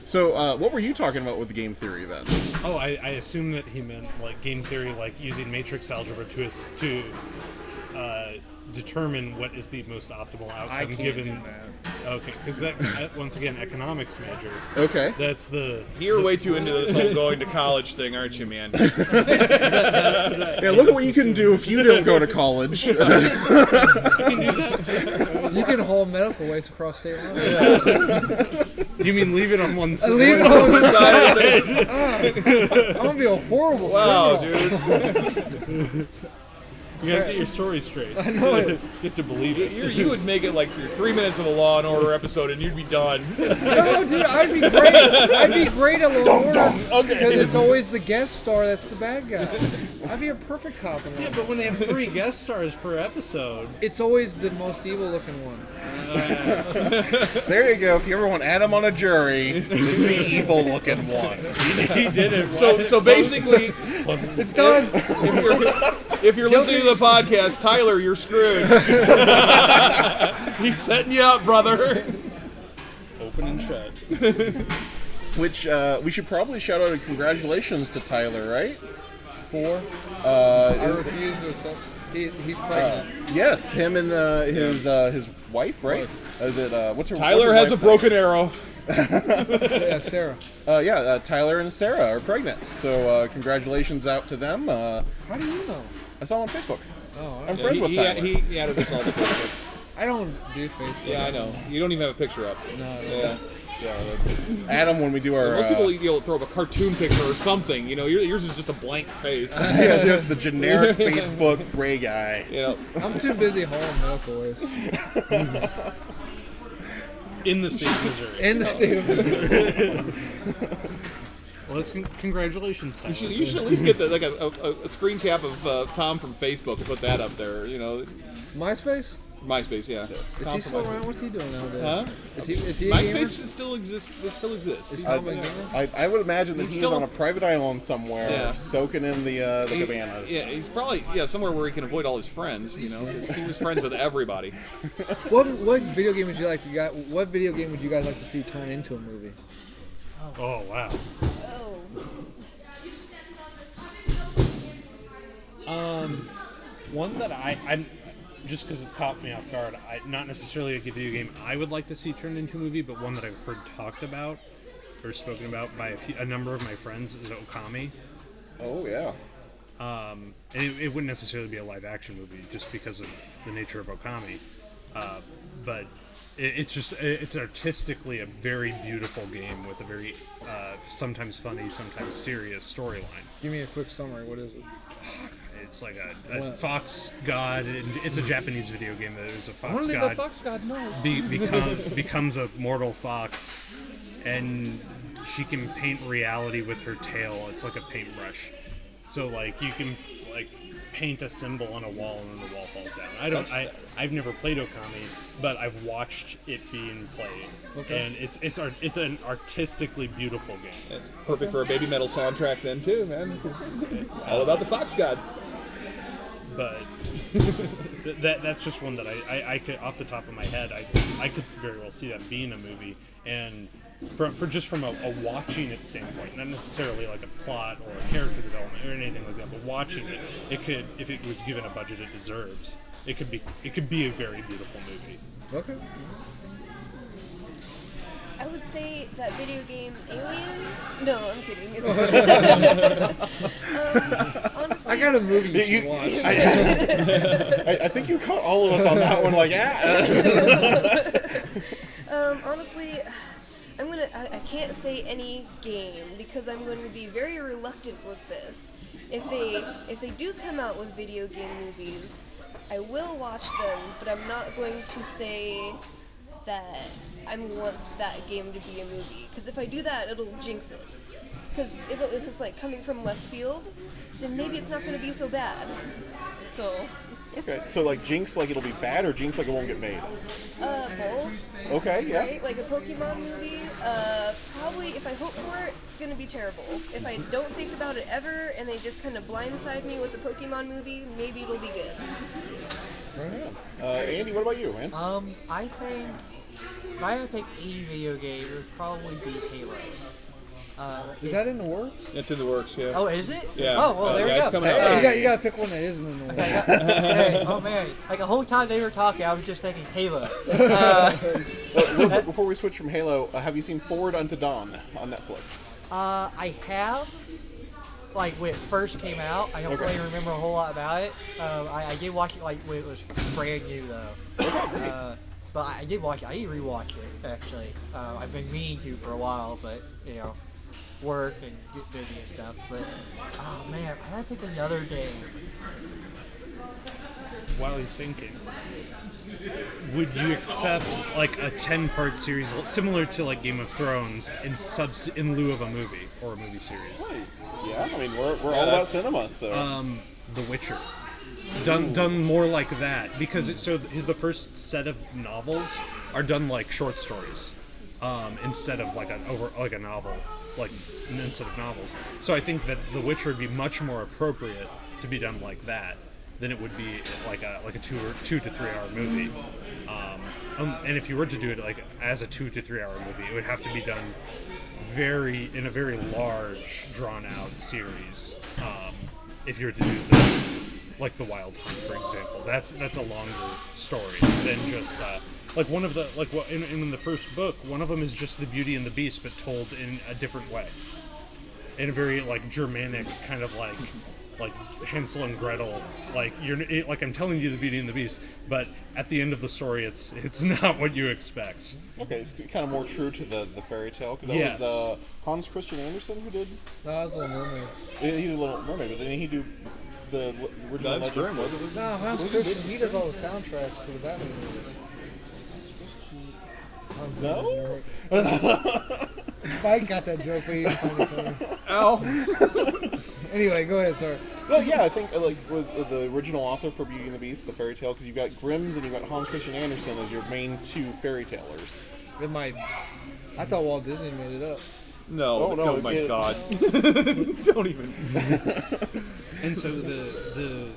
So, what were you talking about with the game theory then? Oh, I assume that he meant like game theory, like using matrix algebra to determine what is the most optimal outcome I can't given. do that. Okay, because that once again, economics major. Okay. That's the. You're way too into this whole going to college thing, aren't you, man? Yeah, look at what you can do if you don't go to college. You can do that. You can haul medical waste across state lines. You mean leave it on one side? Leave it on the side. I'm gonna be a horrible. Wow, criminal. dude. You gotta get your story straight. I know it. You have to believe it. You would make it like 3 minutes of a Law and Order episode, and you'd be done. No, dude, I'd be great. I'd be great at Law and Order because it's always the guest star that's the bad guy. I'd be a perfect cop in Yeah, that. but when they have 3 guest stars per episode, It's always the most evil-looking one. There you go. If you ever want Adam on a jury, it's the evil-looking one. he did it. So basically, It's done. if you're listening to the podcast, Tyler, you're screwed. He's setting you up, brother. Open and shut. Which we should probably shout out a congratulations to Tyler, right? I refuse to accept. He's pregnant. Yes, him and his wife, right? Is it what's her? Tyler what's has her a wife broken arrow. Yeah, Sarah. name? Tyler and Sarah are pregnant. So congratulations out to them. How do you know? I saw him on Facebook. Oh, I'm okay. friends with Tyler. He added us all to Facebook. I don't do Facebook. Yeah, I know. You don't even have a picture up. No. Yeah. Adam, when we do our Most people throw up a cartoon picture or something. You know, yours is just a blank face. yeah, just the generic Facebook gray guy. You know, I'm too busy hauling medical waste. In the state of Missouri. In the state of Missouri. Well, that's congratulations, Tyler. you should at least get a screen cap of Tom from Facebook and put that up there. You know, MySpace? MySpace, yeah. Is he still around? What's he doing nowadays? Huh? Is he a gamer? MySpace still exists. It still exists. Is he still a gamer? I would imagine that He's he's still- on a private island somewhere, Yeah. soaking in the cabanas. Yeah, he's probably somewhere where he can avoid all his friends. 'Cause he was friends with everybody. What video game would you like to get? What video game would you guys like to see turn into a movie? Oh wow. Oh. One that I'm just because it's caught me off guard. Not necessarily a video game I would like to see turned into a movie, but one that I've heard talked about or spoken about by a number of my friends is Okami. Oh yeah. And it wouldn't necessarily be a live action movie just because of the nature of Okami, but it's artistically a very beautiful game with a very sometimes funny, sometimes serious storyline. Give me a quick summary. What is it? It's like a fox god. It's a Japanese video game that is a fox Only god. the fox god knows. Becomes a mortal fox, and she can paint reality with her tail. It's like a paintbrush. So like you can like paint a symbol on a wall and then the wall falls down. I've never played Okami, but I've watched it being played, and it's an artistically beautiful game. It's perfect for a baby metal soundtrack then too, man. All about the fox god. But that's just one that I could, off the top of my head, I could very well see that being a movie, and from a watching it standpoint, not necessarily like a plot or a character development or anything like that, but watching it, could, if it was given a budget it deserves, it could be a very beautiful movie. Okay. I would say that video game Alien. No, I'm kidding. It's, honestly, I got a movie you should watch. I think you caught all of us on that one. Like, honestly, I can't say any game because I'm going to be very reluctant with this. If they do come out with video game movies, I will watch them, but I'm not going to say that I want that game to be a movie. Because if I do that, it'll jinx it. Because if it's like coming from left field, then maybe it's not going to be so bad. So. okay, so like jinx, like it'll be bad, or jinx, like it won't get made. Both. Okay, yeah. Right? Like a Pokemon movie, probably if I hope for it, it's gonna be terrible. If I don't think about it ever and they just kind of blindside me with the Pokemon movie, maybe it'll be good. Right on. Andy, what about you, man? I think if I had to pick any video game, it would probably be Halo. Is that in the works? It's in the works, yeah. Oh, is it? Yeah. Oh, well, there we it's go. coming Hey, out. you gotta pick one that isn't in the works. Hey, oh man, like the whole time they were talking, I was just thinking Halo. Before we switch from Halo, have you seen Forward Unto Dawn on Netflix? I have, like when it first came out. I don't really remember a whole lot about it. I did watch it like when it was brand new though. But I did watch it. I did rewatch it actually. I've been meaning to for a while, but you know, work and get busy and stuff. But oh man, I had to pick another game. While he's thinking, would you accept like a 10-part series similar to like Game of Thrones in lieu of a movie or a movie series? Yeah, I mean we're all about cinema, so. The Witcher. Done more like that, because the first set of novels are done like short stories, instead of like a novel, like instead of novels. So I think that The Witcher would be much more appropriate to be done like that than it would be like a 2 to 3 hour movie. And if you were to do it like as a 2 to 3 hour movie, it would have to be done in a very large, drawn out series. If you were to do like The Wild Hunt, for example, that's a longer story than just like one of the in the first book, one of them is just the Beauty and the Beast, but told in a different way, in a very like Germanic kind of like Hansel and Gretel, like I'm telling you the Beauty and the Beast, but at the end of the story, it's not what you expect. Okay, it's kind of more true to the fairy tale, because that was Hans Christian Andersen who did. No, that was Little Mermaid. He did Little Mermaid, but then he do the original That's Legend. Grimm, No, Hans Christian, he does all the soundtracks to the Batman movies. No? I got that joke, but he didn't find it funny. Ow. Anyway, go ahead, sorry. Well, yeah, I think like with the original author for Beauty and the Beast, the fairy tale, because you've got Grimm's and you've got Hans Christian Andersen as your main two fairy tellers. It might. I thought Walt Disney made it up. No, Oh, no, oh my it- God. Don't even. And so the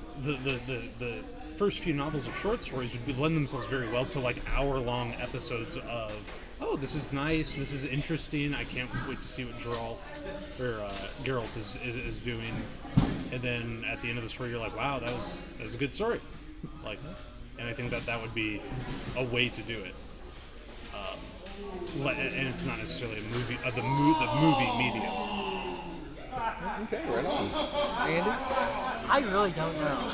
first few novels of short stories would lend themselves very well to like hour-long episodes of, oh, this is nice, this is interesting, I can't wait to see what Geralt is doing. And then at the end of the story, you're like, wow, that was a good story. Like, and I think that would be a way to do it. And it's not necessarily a movie, the movie medium. Okay, right on. Andy? I really don't know.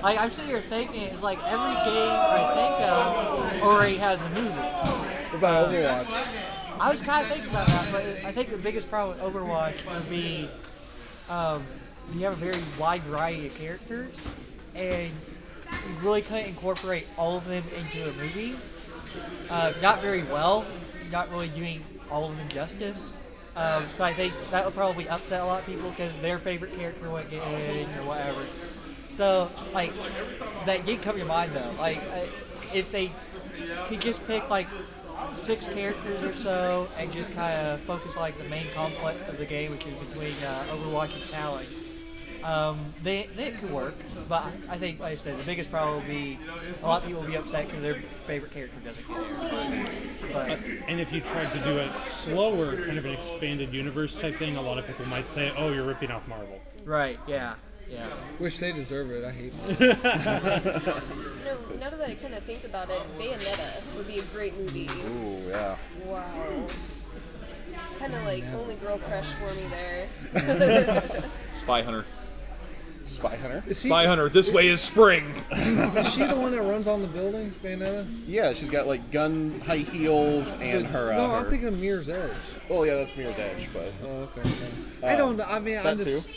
Like, I'm sitting here thinking, it's like every game I think of already has a movie. What about Overwatch? I was kind of thinking about that, but I think the biggest problem with Overwatch would be you have a very wide variety of characters, and you really couldn't incorporate all of them into a movie. Not very well, not really doing all of them justice. So I think that would probably upset a lot of people because their favorite character wouldn't get in or whatever. So, like, that did come to mind though. Like, if they could just pick like 6 characters or so and just kind of focus like the main conflict of the game, which is between Overwatch and Tally. It could work, but I think, like I said, the biggest problem will be a lot of people will be upset because their favorite character doesn't get there. But And if you tried to do a slower, kind of an expanded universe type thing, a lot of people might say, oh, you're ripping off Marvel. right, yeah. Wish they deserve it. I hate them. Now that I kind of think about it, Bayonetta would be a great movie. Ooh, yeah. Wow. Kind of like only girl crush for me there. Spy Hunter. Spy Hunter? Is Spy Hunter, this way is spring. Is she the one that runs on the buildings, Bayonetta? Yeah, she's got like gun high heels and her. No, her... I'm thinking of Mirror's Edge. Oh yeah, that's Mirror's Edge, but Oh, okay. I don't know. I mean, I'm that just. too.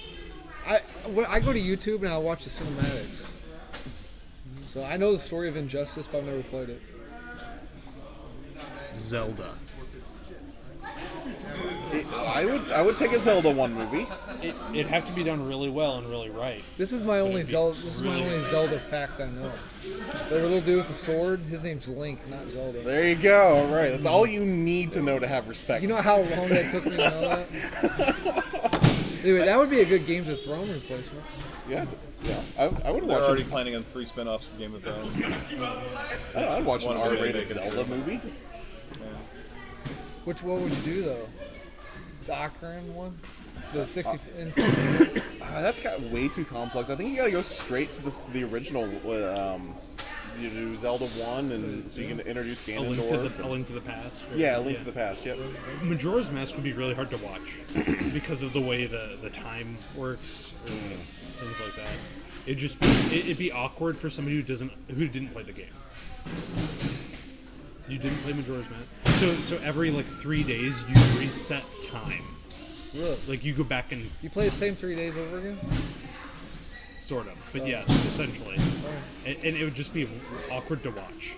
I go to YouTube and I watch the cinematics. So I know the story of Injustice, but I've never played it. Zelda. I would take a Zelda 1 movie. It'd have to be done really well and really right. This is my only it'd be Zelda. This is my really only Zelda fact I know. The little dude with the sword. His name's Link, not Zelda. There you go. All right, that's all you need to know to have respect. You know how long that took me to know that? Anyway, that would be a good Games of Thrones replacement. Yeah, yeah. I would They're watch. already planning on 3 spin-offs of Game of Thrones. I'd watch an One of them R-rated make it Zelda movie. What would you do though? The Ocarina one, the 60. In 60 That's got way too complex. I think you gotta go straight to the original. You do Zelda 1, and so you can introduce A Link Ganondorf. to the Past. Or, Yeah, a Link to the Past. Yep. Majora's Mask would be really hard to watch because of the way the time works or things like that. It'd be awkward for somebody who didn't play the game. You didn't play Majora's Mask, so every like 3 days you reset time. Really? Like you go back and You play the same 3 days over again? sort of, but yes, essentially, and it would just be awkward to watch.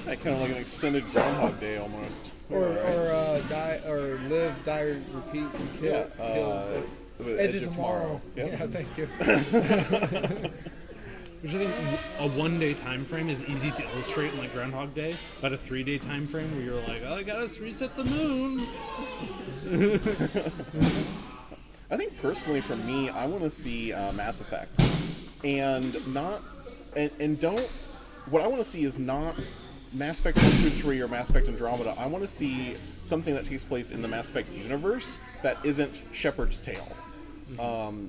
Yeah, kind of like an extended Groundhog Day almost. Or die or live, die, repeat, and kill. Yeah. kill. Edge of Tomorrow. Yep. Yeah, thank you. Which I think a 1 day time frame is easy to illustrate in like Groundhog Day, but a 3 day time frame where you're like, oh, I gotta reset the moon. I think personally, for me, I want to see Mass Effect, and don't. What I want to see is not Mass Effect 1 through 3 or Mass Effect Andromeda. I want to see something that takes place in the Mass Effect universe that isn't Shepard's Tale.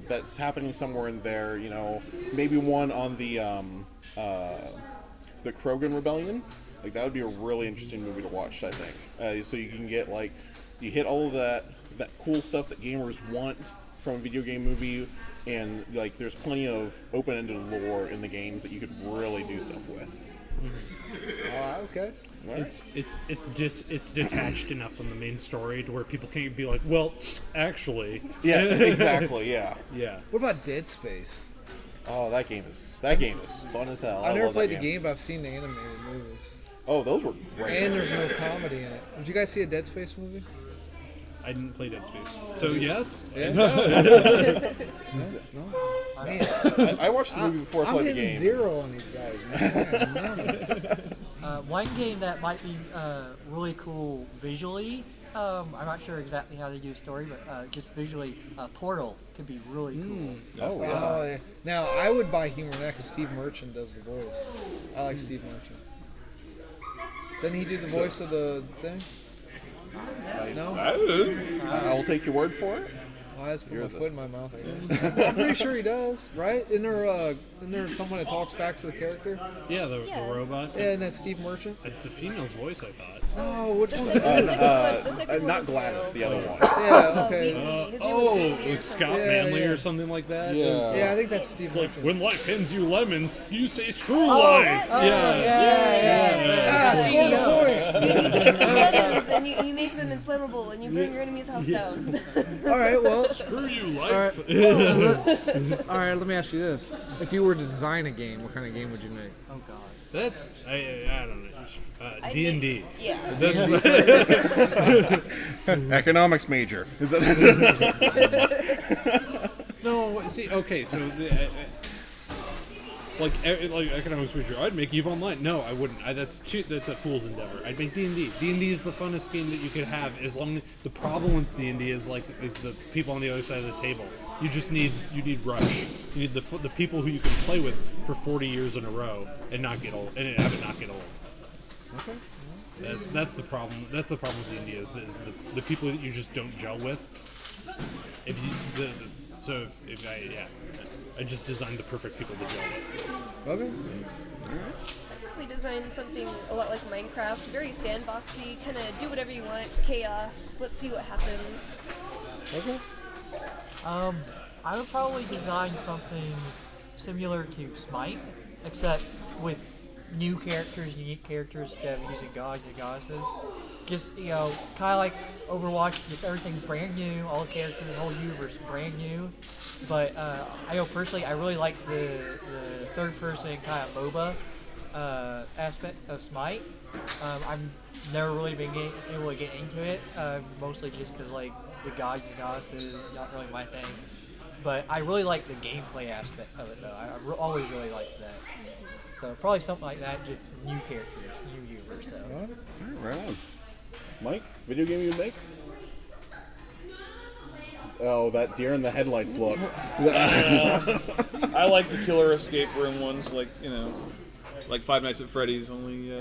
That's happening somewhere in there. You know, maybe one on the Krogan Rebellion. Like that would be a really interesting movie to watch. I think so you can get like you hit all of that cool stuff that gamers want from a video game movie, and like there's plenty of open-ended lore in the games that you could really do stuff with. Okay. Right. It's detached enough from the main story to where people can't be like, well, actually. Yeah, exactly. Yeah. Yeah. What about Dead Space? Oh, that game is fun as hell. I've I never love played that the game, but I've seen the animated movies. Oh, those were great. And there's no comedy in it. Did you guys see a Dead Space movie? I didn't play Dead Space. So yes. Yeah. No. Man, I watched the movie before I I'm played the hitting game. 0 on these guys, man. One game that might be really cool visually. I'm not sure exactly how they do a story, but just visually, Portal could be really cool. Oh, yeah. Oh, yeah. Now, I would buy Humor Neck because Steve Merchant does the voice. I like Steve Merchant. Didn't he do the voice of the thing? No? I'll take your word for it. Oh, I just put my foot in my mouth, I guess. I'm pretty sure he does, right? Isn't there someone that talks back to the character? Yeah, the robot. Yeah, and that's Steve Merchant? It's a female's voice, I thought. Oh, which one? The second one Not was Gladys, the other one. Yeah, okay. His name was Mimi or Like Scott something. Manley yeah. or something like that. Yeah. Yeah, I think that's Steve Merchant. When life hands you lemons, you say screw life. Ah, score the point. You take those lemons and you make them inflammable and you burn your enemy's house down. All right, well, Screw you, life. all right. Let me ask you this: if you were to design a game, what kind of game would you make? Oh god. That's I don't know. D&D. Yeah. Economics major. Is that? No, see, okay, so like economics major, I'd make EVE Online. No, I wouldn't. That's a fool's endeavor. I'd make D&D. D&D is the funnest game that you could have. As long the problem with D&D is the people on the other side of the table. You need rush. You need the people who you can play with for 40 years in a row and not get old and have it not get old. Okay. That's the problem. That's the problem with D&D is the people that you just don't gel with. If I just designed the perfect people to gel with. Okay. I'd probably design something a lot like Minecraft, very sandboxy, kind of do whatever you want, chaos, let's see what happens. Okay. I would probably design something similar to Smite, except with new characters, unique characters instead of using gods and goddesses. Just, kind of like Overwatch, just everything's brand new, all the characters, the whole universe is brand new. But I know personally, I really like the third-person kind of MOBA aspect of Smite. I've never really been able to get into it, mostly just because like the gods and goddesses not really my thing. But I really like the gameplay aspect of it, though. I always really liked that. So probably something like that, just new characters, new universe, though. All right, right on. Mike, video game you'd make? Oh, that deer in the headlights look. I like the killer escape room ones, like Five Nights at Freddy's, only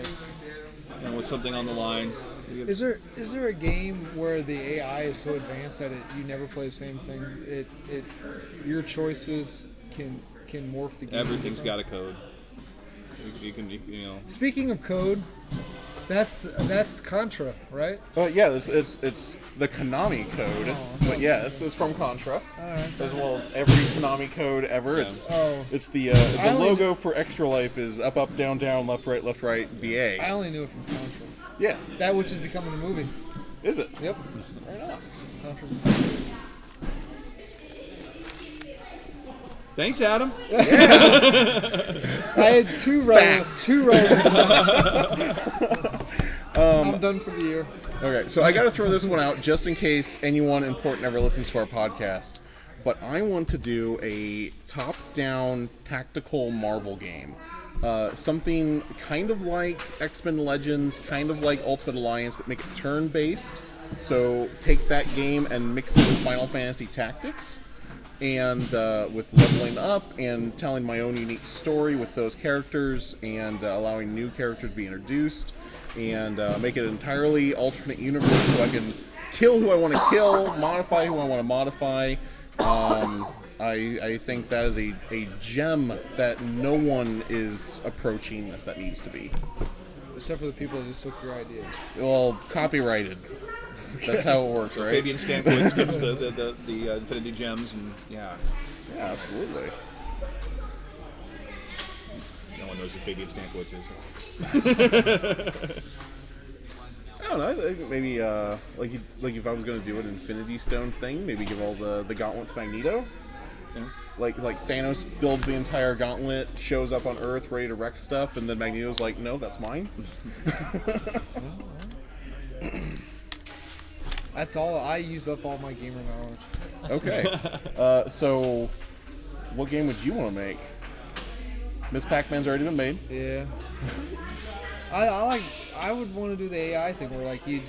with something on the line. Is there a game where the AI is so advanced that you never play the same thing? Your choices can morph the game. Everything's got a code. You can. Speaking of code, that's Contra, right? Yeah, it's the Konami code, but yes, it's from Contra, as well as every Konami code ever. It's the logo for Extra Life is up, down, down, left, right, BA. I only knew it from Contra. Yeah, That which is becoming a movie. is it? Yep. Right on. Contra. Thanks, Adam. I had two rows. I'm done for the year. Okay, so I got to throw this one out just in case anyone important ever listens to our podcast. But I want to do a top-down tactical Marvel game. Something kind of like X-Men Legends, kind of like Ultimate Alliance, but make it turn-based. So take that game and mix it with Final Fantasy Tactics. And with leveling up and telling my own unique story with those characters and allowing new characters to be introduced and make it an entirely alternate universe so I can kill who I want to kill, modify who I want to modify. I think that is a gem that no one is approaching that needs to be. Except for the people that just took your idea. Well, copyrighted. That's how it works, right? Fabian Stankiewicz gets the Infinity Gems, and yeah, absolutely. No one knows who Fabian Stankiewicz is. I don't know. I think maybe like if I was going to do an Infinity Stone thing, maybe give all the gauntlet to Magneto. Yeah. Like Thanos builds the entire gauntlet, shows up on Earth ready to wreck stuff, and then Magneto's like, "No, that's mine." That's all. I used up all my gamer knowledge. Okay. So, what game would you want to make? Miss Pac-Man's already been made. Yeah. I would want to do the AI thing where like you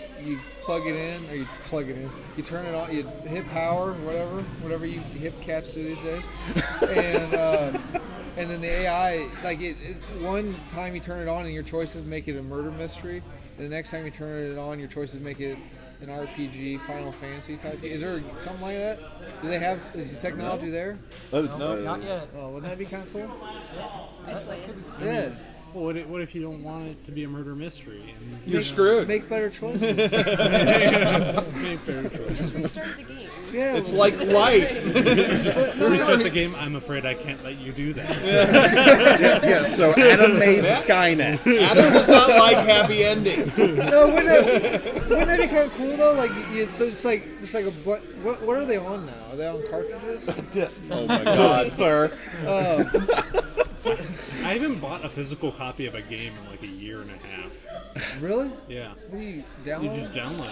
plug it in or you plug it in, you turn it on, you hit power, whatever you hip cats do these days, and then the AI like one time you turn it on and your choices make it a murder mystery, and the next time you turn it on your choices make it an RPG Final Fantasy type. Is there something like that? Is the technology there? No, not yet. Oh, wouldn't that be kind of cool? I'd play it. Yeah. Well, what if you don't want it to be a murder mystery? And You're screwed. Make better choices. make better choices. Just restart the game. Yeah. It's like life. Restart the game. I'm afraid I can't let you do that. Yeah, so Adam made Skynet. Adam does not like happy endings. No, wouldn't that be kind of cool though? Like, so it's like a what are they on now? Are they on cartridges? Discs. Oh my God, sir. I haven't bought a physical copy of a game in like a year and a half. Really? Yeah. What do you download? You just download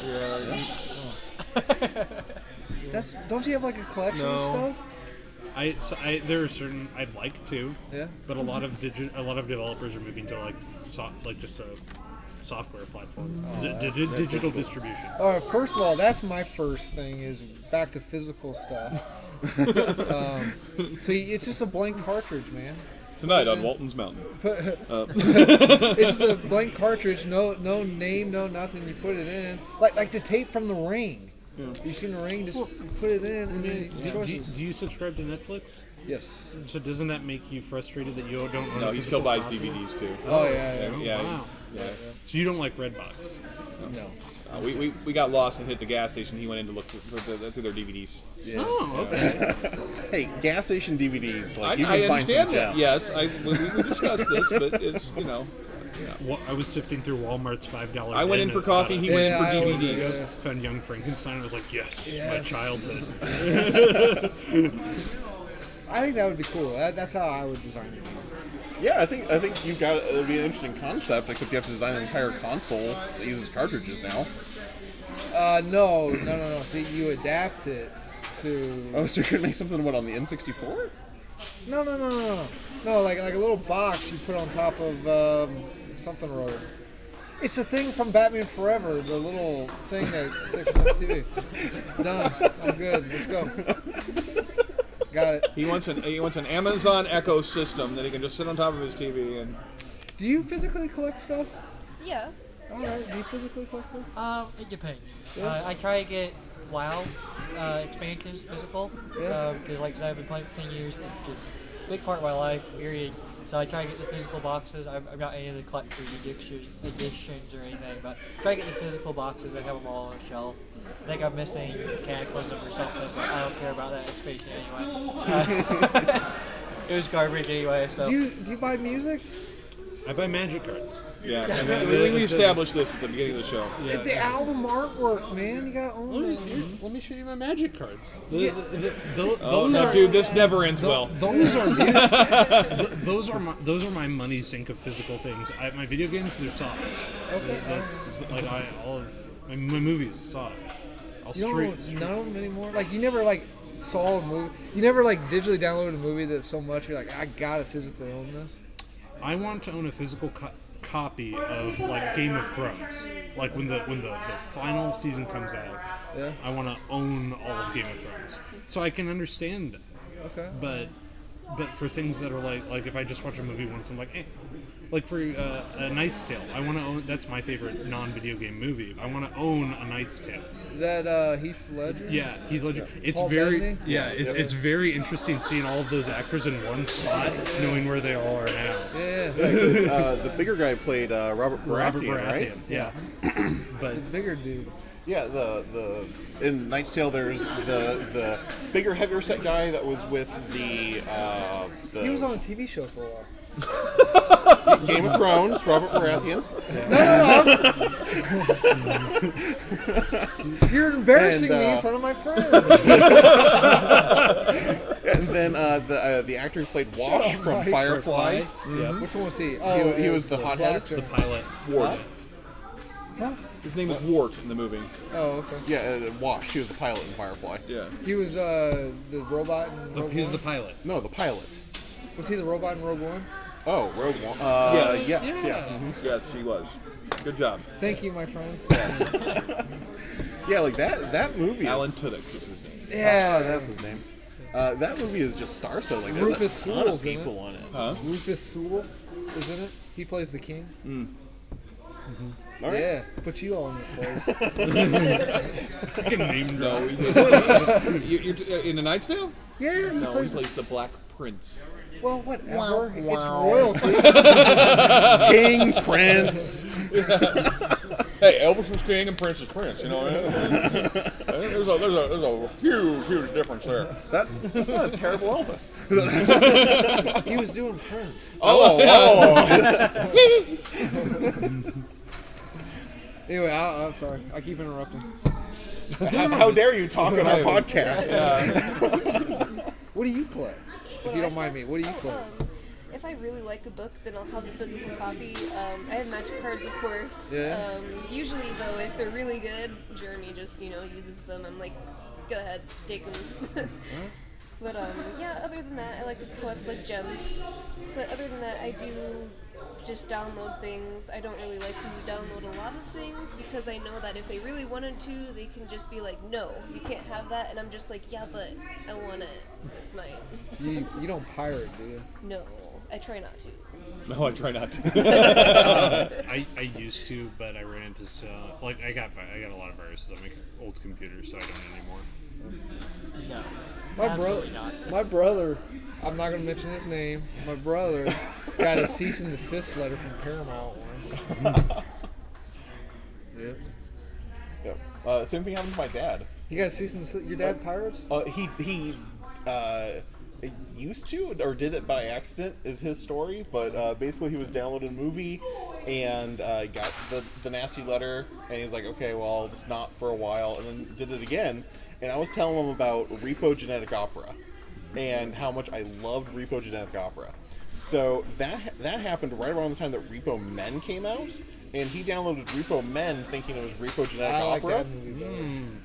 it. Don't you have like a collection of stuff? There are certain I'd like to, Yeah. but a lot of developers are moving to like just a software platform, digital distribution. First of all, that's my first thing is back to physical stuff. So it's just a blank cartridge, man. Tonight on Walton's Mountain. It's just a blank cartridge, no name, no nothing. You put it in, like the tape from The Ring. Yeah. You seen The Ring? Just put it in, and then Do you subscribe to Netflix? Yes. So doesn't that make you frustrated that you don't own No, a he still physical buys copy? DVDs too. Oh yeah. Yeah. Wow. Yeah. So you don't like Redbox? No. We got lost and hit the gas station. He went in to look through their DVDs. Yeah. Oh, okay. Hey, gas station DVDs. Like you I can find some understand that. gems. Yes, we discussed this, but it's Well, I was sifting through Walmart's $5. I went in for coffee. He went in for I always do, DVDs. yeah. Found Young Frankenstein. I was like, yes, my Yes. childhood. I think that would be cool. That's how I would design it. Yeah, I think you've got it'll be an interesting concept. Except you have to design an entire console that uses cartridges now. No. See, you adapt it to. Oh, so you're gonna make something on the N64? No. No, like a little box you put on top of something or other. It's the thing from Batman Forever, the little thing that sticks on the TV. Done. I'm good. Let's go. Got it. He wants an Amazon Echo system that he can just sit on top of his TV and. Do you physically collect stuff? Yeah. All right. Do you physically collect stuff? It depends. Yeah. I try to get WoW expansions physical Yeah. because, like I said, I've been playing for 10 years. It's just a big part of my life, period. So I try to get the physical boxes. I'm not any of the collector's editions or anything, but try to get the physical boxes. I have them all on a shelf. I think I'm missing Cataclysm or something, but I don't care about that expansion anyway. It was garbage anyway. So Do you buy music? I buy magic cards. Yeah, and we established this at the beginning of the show. It's the album artwork, man. You gotta own it. Let me show you my magic cards. Oh, no, dude, this never ends well. Those are my money sink of physical things. My video games, they're soft. Okay. That's like all of my movies soft. I'll You don't stream. know them anymore? Like, you never, like, saw a movie? You never, like, digitally downloaded a movie that's so much you're like, I gotta physically own this? I want to own a physical copy of like Game of Thrones. Like when the final season comes out, Yeah. I want to own all of Game of Thrones, so I can understand it. Okay. But for things that are like if I just watch a movie once, I'm like, eh. Like for A Knight's Tale, I want to own. That's my favorite non-video game movie. I want to own A Knight's Tale. Is that Heath Ledger? Yeah, Heath Ledger. It's Paul very Bettany? it's very interesting seeing all of those actors in one spot, knowing where they all are now. Yeah. The bigger guy played Robert Baratheon, right? Yeah. The But bigger dude. Yeah, the in Knight's Tale there's the bigger, heavier set guy that was with the He was on a TV show for a while. Game of Thrones, Robert Baratheon. No. You're embarrassing And, me in front of my friends. And then the actor who played Wash from right. Firefly. yeah, Which one was he? He was the hothead. black the gentleman. pilot. Ward. Huh? His name was Wart in the movie. Oh, okay. Yeah, Wash. He was the pilot in Firefly. Yeah. He was the robot in Rogue He's One? the pilot. No, the pilot. Was he the robot in Rogue One? Oh, Rogue One. Yes. Yes. Yeah. Yeah. Mhm. Yes, he was. Good job. Thank you, my friends. Yeah, like that movie. Alan is, Tudyk was his name. Yeah, that's his name. That movie is just star-so. Like, there's Rufus a ton of Sewell's in it. people on it. Huh? Rufus Sewell is in it. He plays the king. All right. Yeah, put you all in your place. Freaking name drop. No, you're in The Knight's Tale? Yeah, he No, he plays. plays the Black Prince. Well, whatever. It's royalty. King, Prince. Hey, Elvis was king and Prince is prince. You know, there's a huge difference there. That's not a terrible Elvis. He was doing Prince. Anyway, I'm sorry. I keep interrupting. How dare you talk on our podcast? What do you collect? If you don't mind me, what do you collect? If I really like a book, then I'll have the physical copy. I have magic cards, of course. Yeah. Usually, though, if they're really good, Jeremy just, uses them. I'm like, go ahead, take them. But, yeah, other than that, I like to collect, like, gems. But other than that, I do just download things. I don't really like to download a lot of things because I know that if they really wanted to, they can just be like, no, you can't have that. And I'm just like, yeah, but I want it. It's mine. You don't pirate, do you? No, I try not to. No, I try not to. I used to, but I ran into I got a lot of viruses on my old computer, so I don't anymore. No. My Absolutely brother, I'm not going to mention his name. My brother got a cease and desist letter from Paramount once. Yep. Yeah. Same thing happened to my dad. You got a cease and desist. Your dad pirates? He used to, or did it by accident, is his story. But basically, he was downloading a movie and got the nasty letter, and he was like, okay, well, I'll just not for a while, and then did it again. And I was telling him about Repo Genetic Opera and how much I loved Repo Genetic Opera. So that happened right around the time that Repo Men came out, and he downloaded Repo Men thinking it was Repo Genetic I like Opera, that movie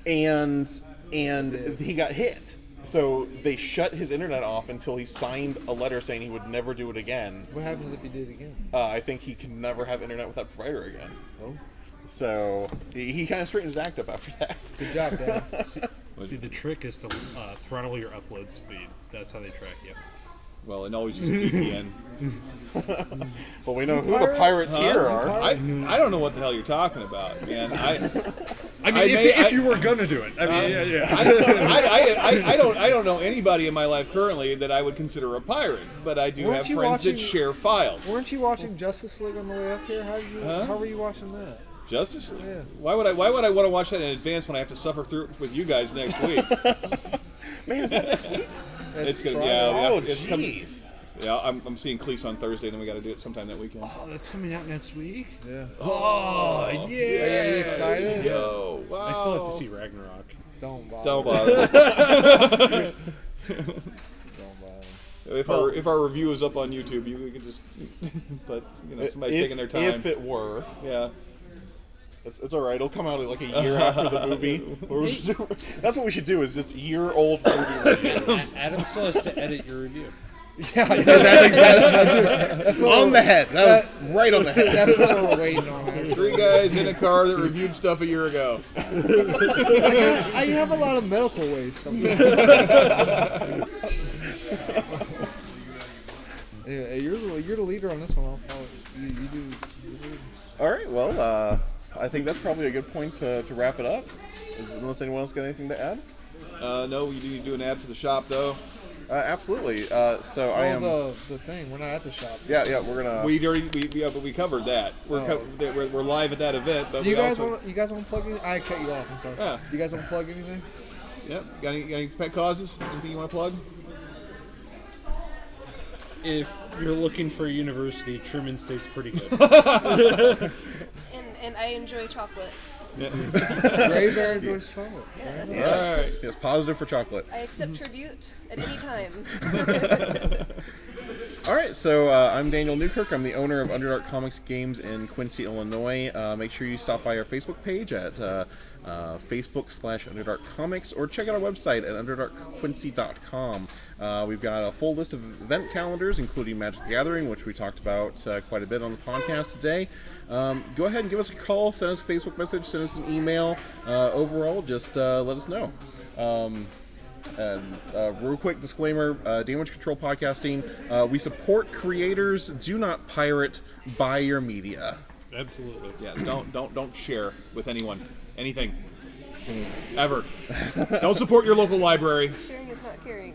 better. and he got hit. So they shut his internet off until he signed a letter saying he would never do it again. What happens if he did it again? I think he can never have internet with that provider again. Oh. So he kind of straightened his act up after that. Good job, Dad. See, the trick is to throttle your upload speed. That's how they track you. Well, and always use a VPN. Well, we know who the pirates here are. I don't know what the hell you're talking about, man. I mean, if you were gonna do it, I mean, yeah. I don't know anybody in my life currently that I would consider a pirate, but I do have friends that share files. Weren't you watching Justice League on the way up here? How were you watching that? Justice League? Yeah. Why would I want to watch that in advance when I have to suffer through it with you guys next week? Man, is that next week? It's gonna, Friday. yeah. Oh, it's coming. jeez. Yeah, I'm seeing Cleese on Thursday, and then we got to do it sometime that weekend. Oh, that's coming out next week. Yeah. Oh, yeah. Are you excited? Yo, wow. I still have to see Ragnarok. Don't bother. Don't bother. Don't bother. If our review is up on YouTube, you can just. But somebody's taking their time. If it were, Yeah. it's all right. It'll come out like a year after the movie. That's what we should do. Is just year-old movie reviews. Adam still has to edit your review. Yeah, that's what On the head. That was right on the head. That's what we're waiting on. Actually. 3 guys in a car that reviewed stuff a year ago. I have a lot of medical waste sometimes. Yeah, you're the leader on this one. I'll follow you. You do. All right. Well, I think that's probably a good point to wrap it up. Unless anyone else got anything to add? No, we need to do an ad for the shop though. Absolutely. So I am. the thing. We're not at the shop. Yeah. We're gonna. But we covered that. We're live at that event. But Do you we guys also, want? You guys want to plug anything? I cut you off. I'm sorry. Yeah. Do you guys want to plug anything? Yep. Got any pet causes? Anything you want to plug? If you're looking for a university, Truman State's pretty good. And I enjoy chocolate. Gray Bear enjoys chocolate. Yes. All right. Yes. Positive for chocolate. I accept tribute at any time. All right, so I'm Daniel Newkirk. I'm the owner of Underdark Comics Games in Quincy, Illinois. Make sure you stop by our Facebook page at Facebook/Underdark Comics, or check out our website at underdarkquincy.com. We've got a full list of event calendars, including Magic the Gathering, which we talked about quite a bit on the podcast today. Go ahead and give us a call, send us a Facebook message, send us an email. Overall, just let us know. And real quick disclaimer, Damage Control Podcasting, we support creators, do not pirate, buy your media. Absolutely. Yeah, don't share with anyone anything ever. Don't support your local library. Sharing is not caring.